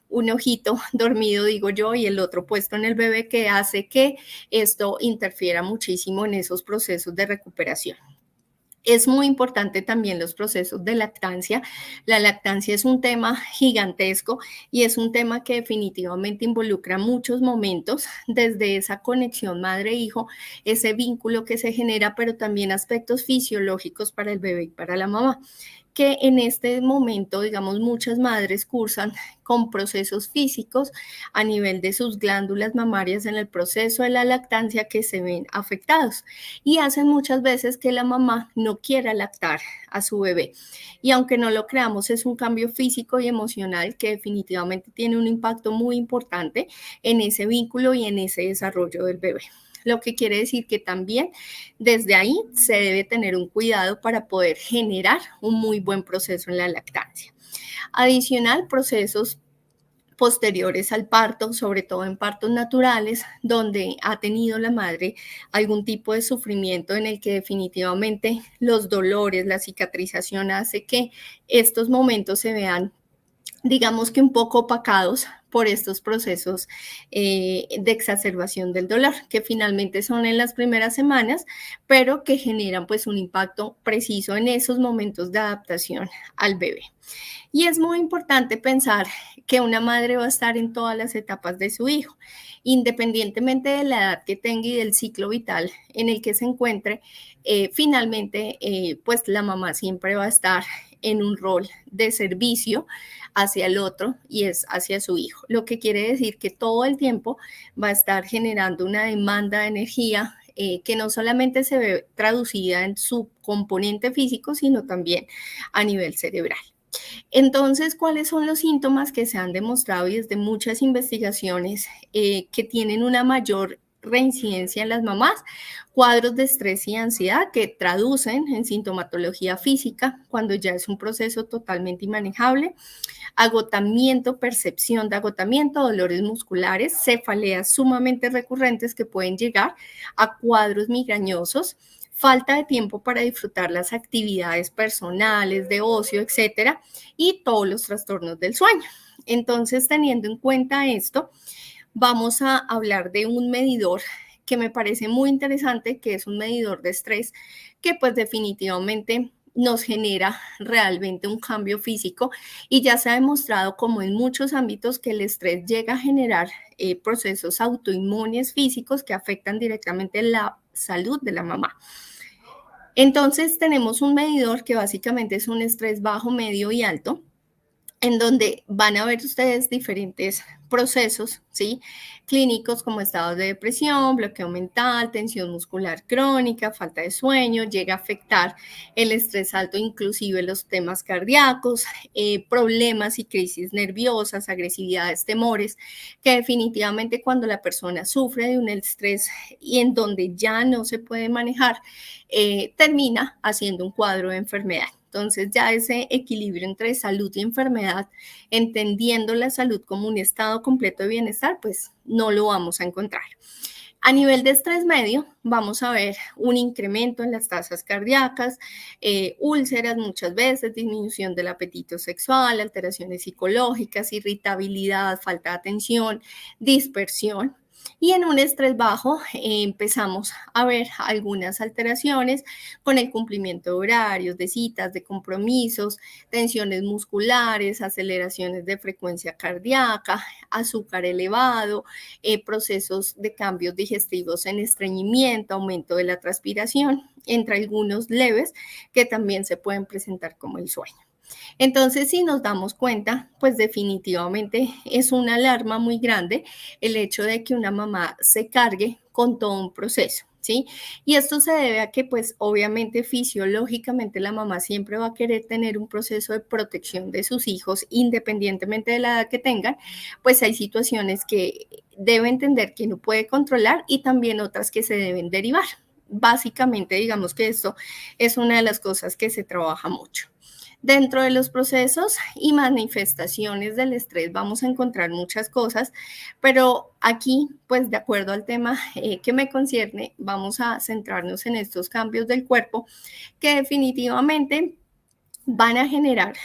un ojito dormido, digo yo, y el otro puesto en el bebé, que hace que esto interfiera muchísimo en esos procesos de recuperación. Es muy importante también los procesos de lactancia. La lactancia es un tema gigantesco y es un tema que definitivamente involucra muchos momentos, desde esa conexión madre-hijo, ese vínculo que se genera, pero también aspectos fisiológicos para el bebé y para la mamá, que en este momento, digamos, muchas madres cursan con procesos físicos a nivel de sus glándulas mamarias en el proceso de la lactancia que se ven afectados y hacen muchas veces que la mamá no quiera lactar a su bebé. Y aunque no lo creamos, es un cambio físico y emocional que definitivamente tiene un impacto muy importante en ese vínculo y en ese desarrollo del bebé. Lo que quiere decir que también desde ahí se debe tener un cuidado para poder generar un muy buen proceso en la lactancia. Adicional, procesos posteriores al parto, sobre todo en partos naturales, donde ha tenido la madre algún tipo de sufrimiento en el que definitivamente los dolores, la cicatrización hace que estos momentos se vean digamos que un poco opacados por estos procesos de exacerbación del dolor, que finalmente son en las primeras semanas, pero que generan pues un impacto preciso en esos momentos de adaptación al bebé. Y es muy importante pensar que una madre va a estar en todas las etapas de su hijo, independientemente de la edad que tenga y del ciclo vital en el que se encuentre. Finalmente, pues la mamá siempre va a estar en un rol de servicio hacia el otro y es hacia su hijo, lo que quiere decir que todo el tiempo va a estar generando una demanda de energía que no solamente se ve traducida en su componente físico, sino también a nivel cerebral. Entonces, ¿cuáles son los síntomas que se han demostrado y desde muchas investigaciones que tienen una mayor reincidencia en las mamás? Cuadros de estrés y ansiedad que traducen en sintomatología física cuando ya es un proceso totalmente inmanejable, agotamiento, percepción de agotamiento, dolores musculares, cefaleas sumamente recurrentes que pueden llegar a cuadros migrañosos, falta de tiempo para disfrutar las actividades personales, de ocio, etcétera, y todos los trastornos del sueño. Entonces, teniendo en cuenta esto, vamos a hablar de un medidor que me parece muy interesante, que es un medidor de estrés, que pues definitivamente nos genera realmente un cambio físico y ya se ha demostrado como en muchos ámbitos que el estrés llega a generar procesos autoinmunes físicos que afectan directamente la salud de la mamá. Entonces tenemos un medidor que básicamente es un estrés bajo, medio y alto, en donde van a ver ustedes diferentes procesos, ¿sí? Clínicos como estados de depresión, bloqueo mental, tensión muscular crónica, falta de sueño, llega a afectar el estrés alto, inclusive los temas cardíacos, problemas y crisis nerviosas, agresividades, temores, que definitivamente cuando la persona sufre de un estrés y en donde ya no se puede manejar, termina haciendo un cuadro de enfermedad. Entonces ya ese equilibrio entre salud y enfermedad, entendiendo la salud como un estado completo de bienestar, pues no lo vamos a encontrar. A nivel de estrés medio, vamos a ver un incremento en las tasas cardíacas, úlceras muchas veces, disminución del apetito sexual, alteraciones psicológicas, irritabilidad, falta de atención, dispersión. Y en un estrés bajo empezamos a ver algunas alteraciones con el cumplimiento de horarios, de citas, de compromisos, tensiones musculares, aceleraciones de frecuencia cardíaca, azúcar elevado, procesos de cambios digestivos en estreñimiento, aumento de la transpiración, entre algunos leves que también se pueden presentar como el sueño. Entonces, si nos damos cuenta, pues definitivamente es una alarma muy grande el hecho de que una mamá se cargue con todo un proceso, ¿sí? Y esto se debe a que, pues, obviamente, fisiológicamente la mamá siempre va a querer tener un proceso de protección de sus hijos, independientemente de la edad que tengan, pues hay situaciones que debe entender que no puede controlar y también otras que se deben derivar. Básicamente, digamos que esto es una de las cosas que se trabaja mucho. Dentro de los procesos y manifestaciones del estrés vamos a encontrar muchas cosas, pero aquí, pues de acuerdo al tema que me concierne, vamos a centrarnos en estos cambios del cuerpo que definitivamente van a generar,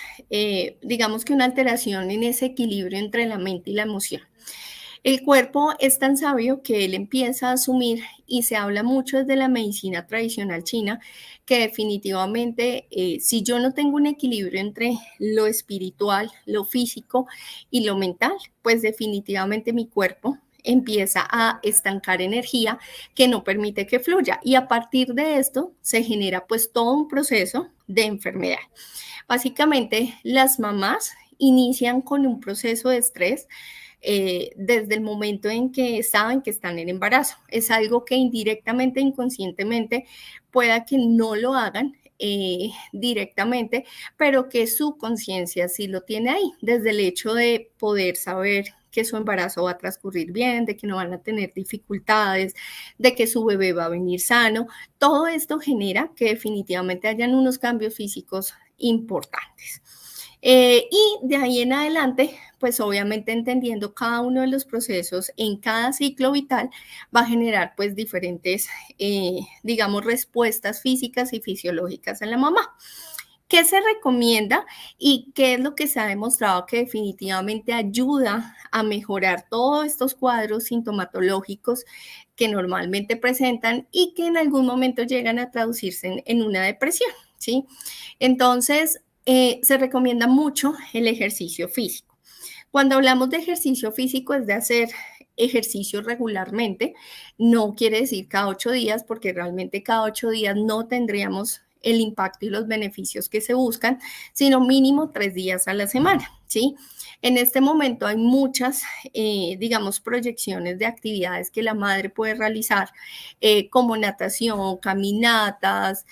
digamos que una alteración en ese equilibrio entre la mente y la emoción. El cuerpo es tan sabio que él empieza a asumir, y se habla mucho desde la medicina tradicional china, que definitivamente si yo no tengo un equilibrio entre lo espiritual, lo físico y lo mental, pues definitivamente mi cuerpo empieza a estancar energía que no permite que fluya y a partir de esto se genera pues todo un proceso de enfermedad. Básicamente las mamás inician con un proceso de estrés desde el momento en que saben que están en embarazo. Es algo que indirectamente, inconscientemente, pueda que no lo hagan directamente, pero que su conciencia sí lo tiene ahí, desde el hecho de poder saber que su embarazo va a transcurrir bien, de que no van a tener dificultades, de que su bebé va a venir sano. Todo esto genera que definitivamente hayan unos cambios físicos importantes. Y de ahí en adelante, pues obviamente entendiendo cada uno de los procesos en cada ciclo vital, va a generar pues diferentes, digamos, respuestas físicas y fisiológicas en la mamá. ¿Qué se recomienda y qué es lo que se ha demostrado que definitivamente ayuda a mejorar todos estos cuadros sintomatológicos que normalmente presentan y que en algún momento llegan a traducirse en una depresión, ¿sí? Entonces, se recomienda mucho el ejercicio físico. Cuando hablamos de ejercicio físico es de hacer ejercicio regularmente, no quiere decir cada 8 días, porque realmente cada 8 días no tendríamos el impacto y los beneficios que se buscan, sino mínimo 3 días a la semana, ¿sí? En este momento hay muchas, digamos, proyecciones de actividades que la madre puede realizar, como natación, caminatas,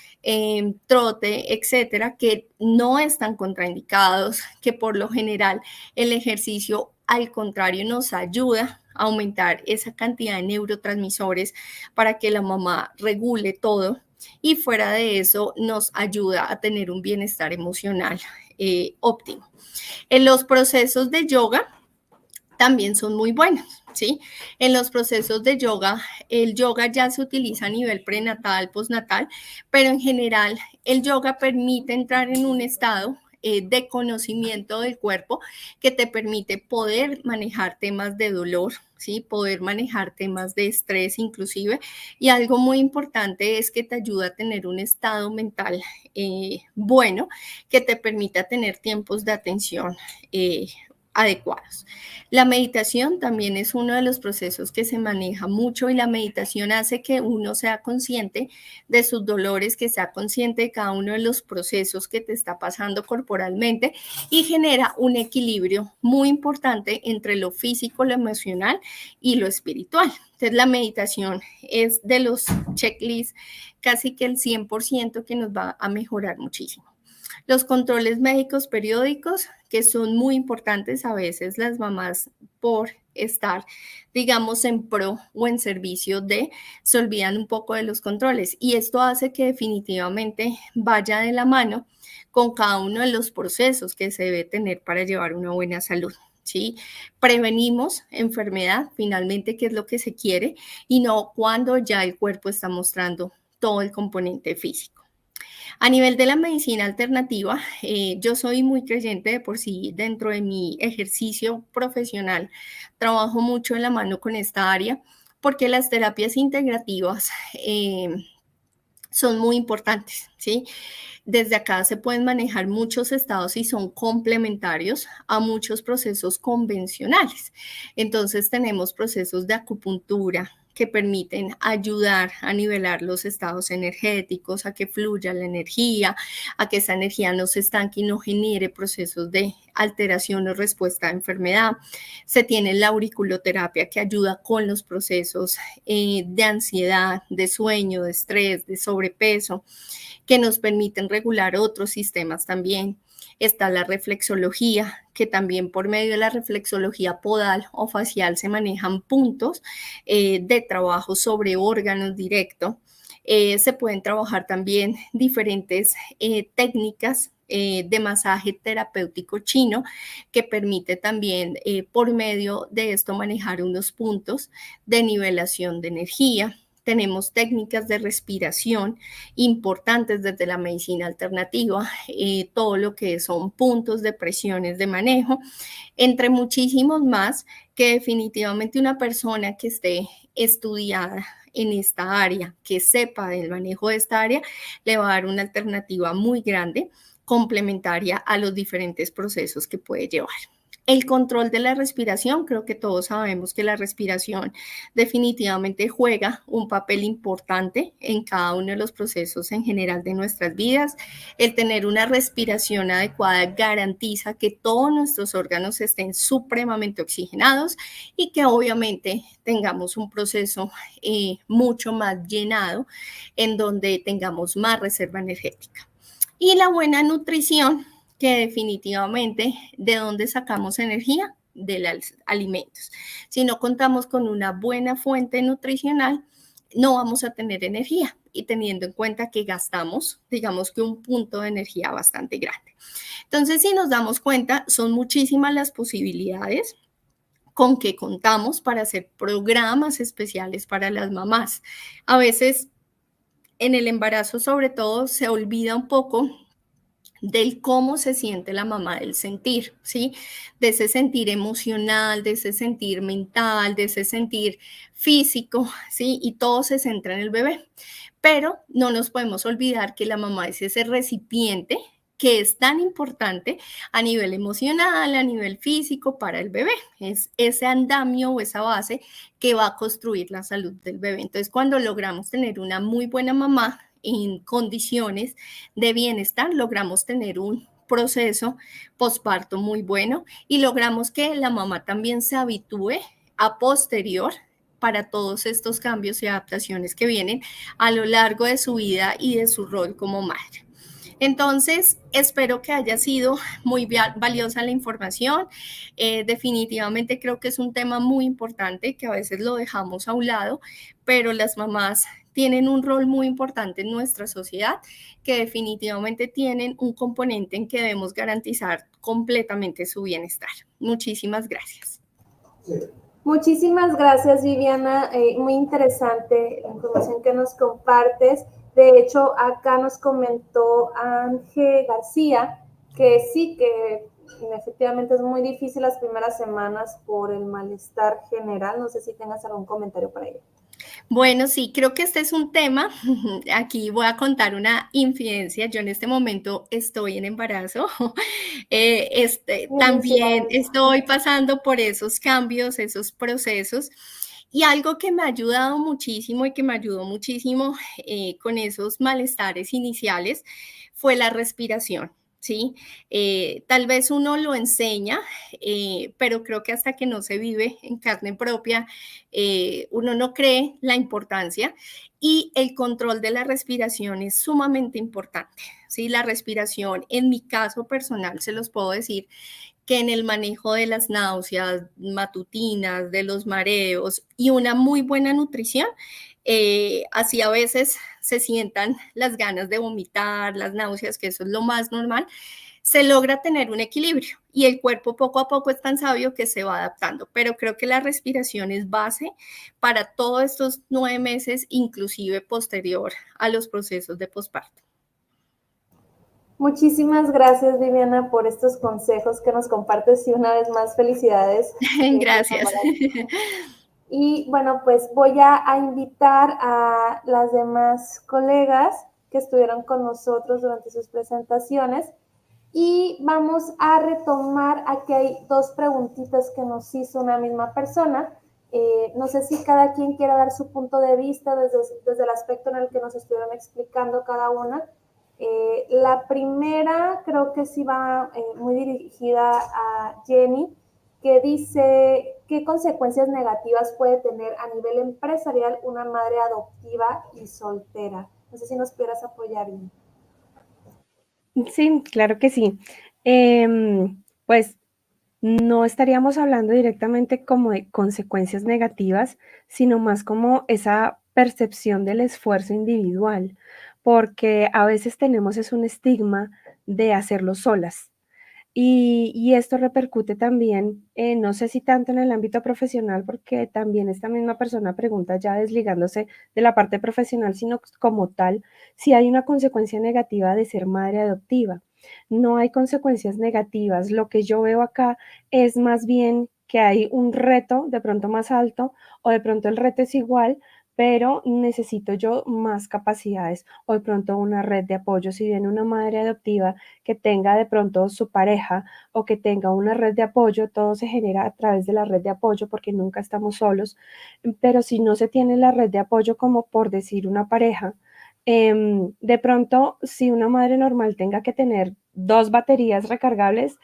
trote, etcétera, que no están contraindicados, que por lo general el ejercicio, al contrario, nos ayuda a aumentar esa cantidad de neurotransmisores para que la mamá regule todo y fuera de eso nos ayuda a tener un bienestar emocional óptimo. En los procesos de yoga también son muy buenos, ¿sí? En los procesos de yoga, el yoga ya se utiliza a nivel prenatal, postnatal, pero en general el yoga permite entrar en un estado de conocimiento del cuerpo que te permite poder manejar temas de dolor, ¿sí? Poder manejar temas de estrés inclusive. Y algo muy importante es que te ayuda a tener un estado mental bueno, que te permita tener tiempos de atención adecuados. La meditación también es uno de los procesos que se maneja mucho y la meditación hace que uno sea consciente de sus dolores, que sea consciente de cada uno de los procesos que te está pasando corporalmente y genera un equilibrio muy importante entre lo físico, lo emocional y lo espiritual. Entonces la meditación es de los checklists casi que el 100% que nos va a mejorar muchísimo. Los controles médicos periódicos, que son muy importantes a veces las mamás por estar, digamos, en pro o en servicio de, se olvidan un poco de los controles y esto hace que definitivamente vaya de la mano con cada uno de los procesos que se debe tener para llevar una buena salud. ¿Sí? Prevenimos enfermedad, finalmente, que es lo que se quiere, y no cuando ya el cuerpo está mostrando todo el componente físico. A nivel de la medicina alternativa, yo soy muy creyente de por sí dentro de mi ejercicio profesional. Trabajo mucho en la mano con esta área porque las terapias integrativas son muy importantes, ¿sí? Desde acá se pueden manejar muchos estados y son complementarios a muchos procesos convencionales. Entonces tenemos procesos de acupuntura que permiten ayudar a nivelar los estados energéticos, a que fluya la energía, a que esa energía no se estanque y no genere procesos de alteración o respuesta a enfermedad. Se tiene la auriculoterapia que ayuda con los procesos de ansiedad, de sueño, de estrés, de sobrepeso, que nos permiten regular otros sistemas también. Está la reflexología, que también por medio de la reflexología podal o facial se manejan puntos de trabajo sobre órganos directo. Se pueden trabajar también diferentes técnicas de masaje terapéutico chino que permite también por medio de esto manejar unos puntos de nivelación de energía. Tenemos técnicas de respiración importantes desde la medicina alternativa, todo lo que son puntos de presiones de manejo, entre muchísimos más que definitivamente una persona que esté estudiada en esta área, que sepa del manejo de esta área, le va a dar una alternativa muy grande, complementaria a los diferentes procesos que puede llevar. El control de la respiración, creo que todos sabemos que la respiración definitivamente juega un papel importante en cada uno de los procesos en general de nuestras vidas. El tener una respiración adecuada garantiza que todos nuestros órganos estén supremamente oxigenados y que obviamente tengamos un proceso mucho más llenado en donde tengamos más reserva energética. Y la buena nutrición, que definitivamente, ¿de dónde sacamos energía? De los alimentos. Si no contamos con una buena fuente nutricional, no vamos a tener energía y teniendo en cuenta que gastamos, digamos que un punto de energía bastante grande. Entonces, si nos damos cuenta, son muchísimas las posibilidades con que contamos para hacer programas especiales para las mamás. A veces, en el embarazo, sobre todo, se olvida un poco del cómo se siente la mamá, del sentir, ¿sí? De ese sentir emocional, de ese sentir mental, de ese sentir físico, ¿sí? Y todo se centra en el bebé. Pero no nos podemos olvidar que la mamá es ese recipiente que es tan importante a nivel emocional, a nivel físico para el bebé. Es ese andamio o esa base que va a construir la salud del bebé. Entonces, cuando logramos tener una muy buena mamá en condiciones de bienestar, logramos tener un proceso posparto muy bueno y logramos que la mamá también se habitúe a posterior para todos estos cambios y adaptaciones que vienen a lo largo de su vida y de su rol como madre. Entonces, espero que haya sido muy valiosa la información. Definitivamente creo que es un tema muy importante que a veces lo dejamos a un lado, pero las mamás tienen un rol muy importante en nuestra sociedad que definitivamente tienen un componente en que debemos garantizar completamente su bienestar. Muchísimas gracias. Muchísimas gracias, Viviana. Muy interesante la información que nos compartes. De hecho, acá nos comentó Ángel García que sí, que efectivamente es muy difícil las primeras semanas por el malestar general. No sé si tengas algún comentario para ello. Bueno, sí, creo que este es un tema. Aquí voy a contar una infidencia. Yo en este momento estoy en embarazo. También estoy pasando por esos cambios, esos procesos. Y algo que me ha ayudado muchísimo y que me ayudó muchísimo con esos malestares iniciales fue la respiración. ¿Sí? Tal vez uno lo enseña, pero creo que hasta que no se vive en carne propia, uno no cree la importancia y el control de la respiración es sumamente importante. ¿Sí? La respiración, en mi caso personal, se los puedo decir, que en el manejo de las náuseas matutinas, de los mareos y una muy buena nutrición, así a veces se sientan las ganas de vomitar, las náuseas, que eso es lo más normal, se logra tener un equilibrio y el cuerpo poco a poco es tan sabio que se va adaptando, pero creo que la respiración es base para todos estos 9 meses, inclusive posterior a los procesos de posparto. Muchísimas gracias, Viviana, por estos consejos que nos compartes y una vez más felicidades. Gracias. Y bueno, pues voy a invitar a las demás colegas que estuvieron con nosotros durante sus presentaciones y vamos a retomar, aquí hay dos preguntitas que nos hizo una misma persona. No sé si cada quien quiera dar su punto de vista desde el aspecto en el que nos estuvieron explicando cada una. La primera creo que sí va muy dirigida a Jenny, que dice qué consecuencias negativas puede tener a nivel empresarial una madre adoptiva y soltera. No sé si nos pudieras apoyar, Jenny. Sí, claro que sí. Pues no estaríamos hablando directamente como de consecuencias negativas, sino más como esa percepción del esfuerzo individual, porque a veces tenemos es un estigma de hacerlo solas. Y esto repercute también, no sé si tanto en el ámbito profesional, porque también esta misma persona pregunta ya desligándose de la parte profesional, sino como tal, si hay una consecuencia negativa de ser madre adoptiva. No hay consecuencias negativas. Lo que yo veo acá es más bien que hay un reto de pronto más alto o de pronto el reto es igual, pero necesito yo más capacidades o de pronto una red de apoyo. Si viene una madre adoptiva que tenga de pronto su pareja o que tenga una red de apoyo, todo se genera a través de la red de apoyo porque nunca estamos solos, pero si no se tiene la red de apoyo como por decir una pareja, de pronto si una madre normal tenga que tener 2 baterías recargables,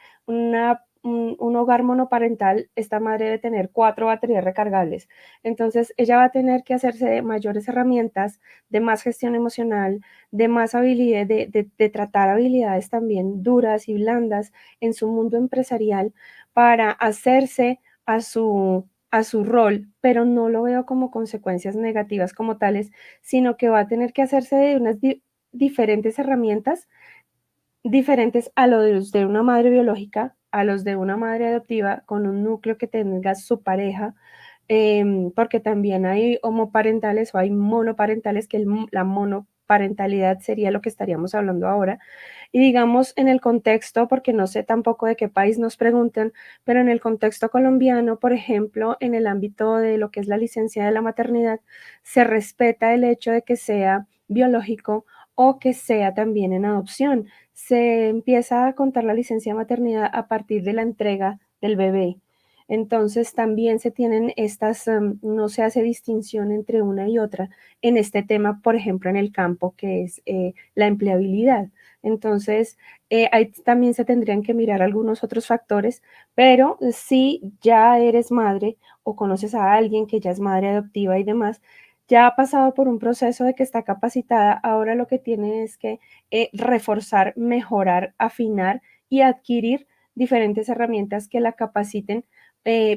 un hogar monoparental, esta madre debe tener 4 baterías recargables. Entonces, ella va a tener que hacerse de mayores herramientas, de más gestión emocional, de más habilidad, de tratar habilidades también duras y blandas en su mundo empresarial para hacerse a su rol, pero no lo veo como consecuencias negativas como tales, sino que va a tener que hacerse de unas diferentes herramientas diferentes a los de una madre biológica, a los de una madre adoptiva, con un núcleo que tenga su pareja, porque también hay homoparentales o hay monoparentales, que la parentalidad sería lo que estaríamos hablando ahora. Y digamos en el contexto, porque no sé tampoco de qué país nos preguntan, pero en el contexto colombiano, por ejemplo, en el ámbito de lo que es la licencia de la maternidad, se respeta el hecho de que sea biológico o que sea también en adopción. Se empieza a contar la licencia de maternidad a partir de la entrega del bebé. Entonces también se tienen estas, no se hace distinción entre una y otra en este tema, por ejemplo, en el campo que es la empleabilidad. Entonces, ahí también se tendrían que mirar algunos otros factores, pero si ya eres madre o conoces a alguien que ya es madre adoptiva y demás, ya ha pasado por un proceso de que está capacitada, ahora lo que tiene es que reforzar, mejorar, afinar y adquirir diferentes herramientas que la capaciten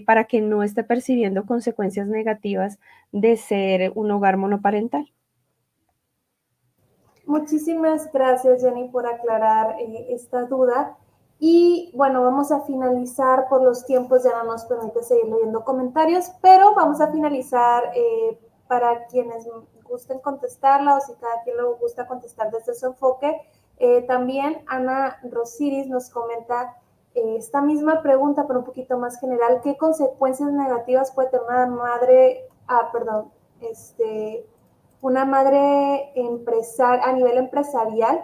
para que no esté percibiendo consecuencias negativas de ser un hogar monoparental. Muchísimas gracias, Jenny, por aclarar esta duda. Y bueno, vamos a finalizar por los tiempos, ya no nos permite seguir leyendo comentarios, pero vamos a finalizar para quienes gusten contestarla o si cada quien lo gusta contestar desde su enfoque. También Ana Rosiris nos comenta esta misma pregunta, pero un poquito más general. ¿Qué consecuencias negativas puede tener una madre, una madre a nivel empresarial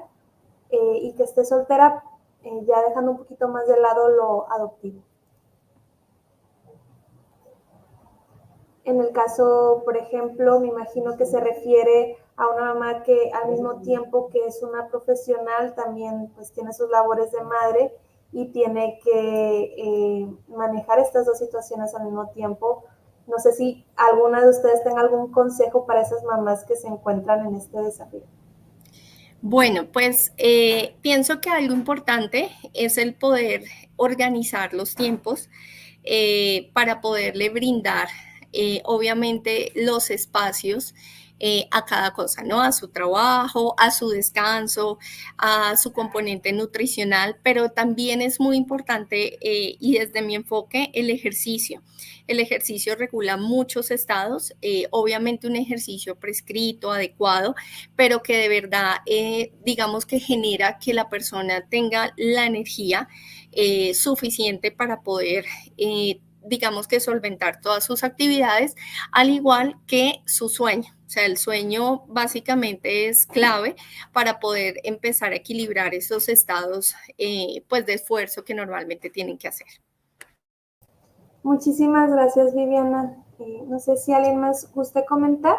y que esté soltera, ya dejando un poquito más de lado lo adoptivo? En el caso, por ejemplo, me imagino que se refiere a una mamá que al mismo tiempo que es una profesional, también pues tiene sus labores de madre y tiene que manejar estas dos situaciones al mismo tiempo. No sé si alguna de ustedes tenga algún consejo para esas mamás que se encuentran en este desafío. Bueno, pues pienso que algo importante es el poder organizar los tiempos para poderle brindar, obviamente, los espacios a cada cosa, ¿no? A su trabajo, a su descanso, a su componente nutricional, pero también es muy importante y desde mi enfoque el ejercicio. El ejercicio regula muchos estados, obviamente un ejercicio prescrito, adecuado, pero que de verdad, digamos que genera que la persona tenga la energía suficiente para poder digamos que solventar todas sus actividades, al igual que su sueño. O sea, el sueño básicamente es clave para poder empezar a equilibrar esos estados pues de esfuerzo que normalmente tienen que hacer. Muchísimas gracias, Viviana. No sé si alguien más guste comentar.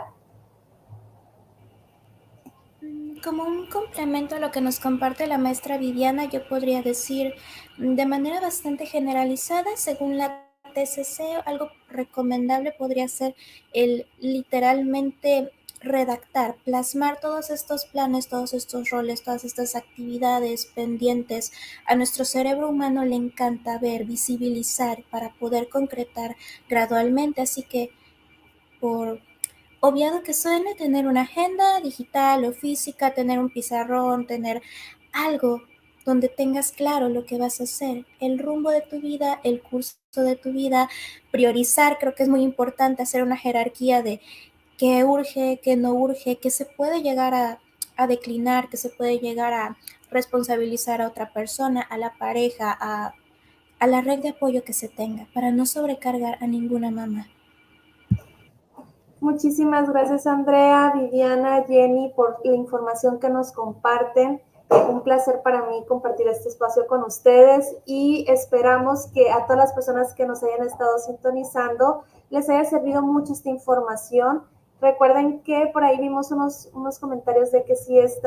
Como un complemento a lo que nos comparte la maestra Viviana, yo podría decir de manera bastante generalizada, según la TCC, algo recomendable podría ser el literalmente redactar, plasmar todos estos planes, todos estos roles, todas estas actividades pendientes. A nuestro cerebro humano le encanta ver, visibilizar para poder concretar gradualmente, así que por obviado que suene, tener una agenda digital o física, tener un pizarrón, tener algo donde tengas claro lo que vas a hacer, el rumbo de tu vida, el curso de tu vida, priorizar, creo que es muy importante hacer una jerarquía de qué urge, qué no urge, qué se puede llegar a declinar, qué se puede llegar a responsabilizar a otra persona, a la pareja, a la red de apoyo que se tenga, para no sobrecargar a ninguna mamá. Muchísimas gracias, Andrea, Viviana, Jenny, por la información que nos comparten. Un placer para mí compartir este espacio con ustedes y esperamos que a todas las personas que nos hayan estado sintonizando les haya servido mucho esta información. Recuerden que por ahí vimos unos comentarios de que si este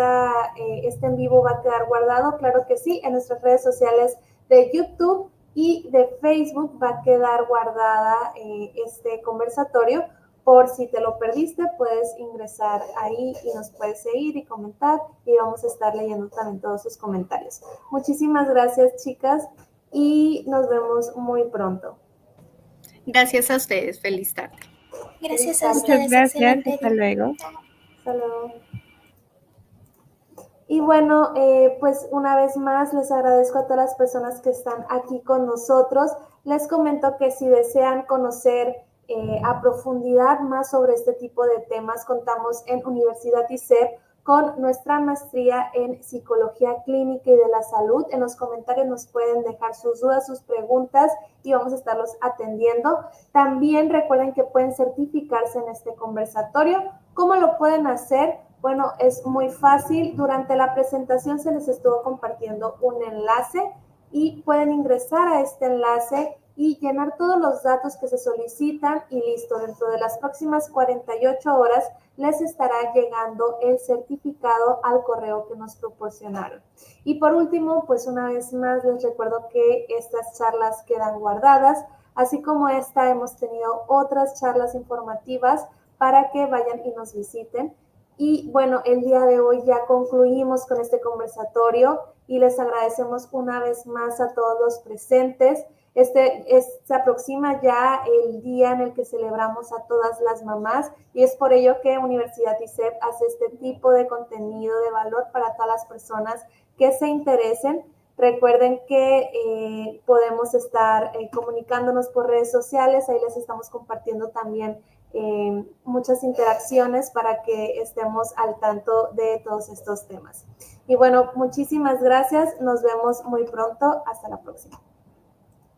en vivo va a quedar guardado. Claro que sí, en nuestras redes sociales de YouTube y de Facebook va a quedar guardada este conversatorio. Por si te lo perdiste, puedes ingresar ahí y nos puedes seguir y comentar y vamos a estar leyendo también todos sus comentarios. Muchísimas gracias, chicas, y nos vemos muy pronto. Gracias a ustedes. Feliz tarde. Gracias a Muchas ustedes. gracias. Excelente Hasta día. luego. Hasta luego. Y bueno, pues una vez más les agradezco a todas las personas que están aquí con nosotros. Les comento que si desean conocer a profundidad más sobre este tipo de temas, contamos en Universidad ISEP con nuestra maestría en Psicología Clínica y de la Salud. En los comentarios nos pueden dejar sus dudas, sus preguntas y vamos a estarlos atendiendo. También recuerden que pueden certificarse en este conversatorio. ¿Cómo lo pueden hacer? Bueno, es muy fácil. Durante la presentación se les estuvo compartiendo un enlace y pueden ingresar a este enlace y llenar todos los datos que se solicitan y listo. Dentro de las próximas 48 horas les estará llegando el certificado al correo que nos proporcionaron. Y por último, pues una vez más les recuerdo que estas charlas quedan guardadas, así como esta hemos tenido otras charlas informativas para que vayan y nos visiten. Y bueno, el día de hoy ya concluimos con este conversatorio y les agradecemos una vez más a todos los presentes. Se aproxima ya el día en el que celebramos a todas las mamás y es por ello que Universidad ISEP hace este tipo de contenido de valor para todas las personas que se interesen. Recuerden que podemos estar comunicándonos por redes sociales, ahí les estamos compartiendo también muchas interacciones para que estemos al tanto de todos estos temas. Y bueno, muchísimas gracias, nos vemos muy pronto, hasta la próxima.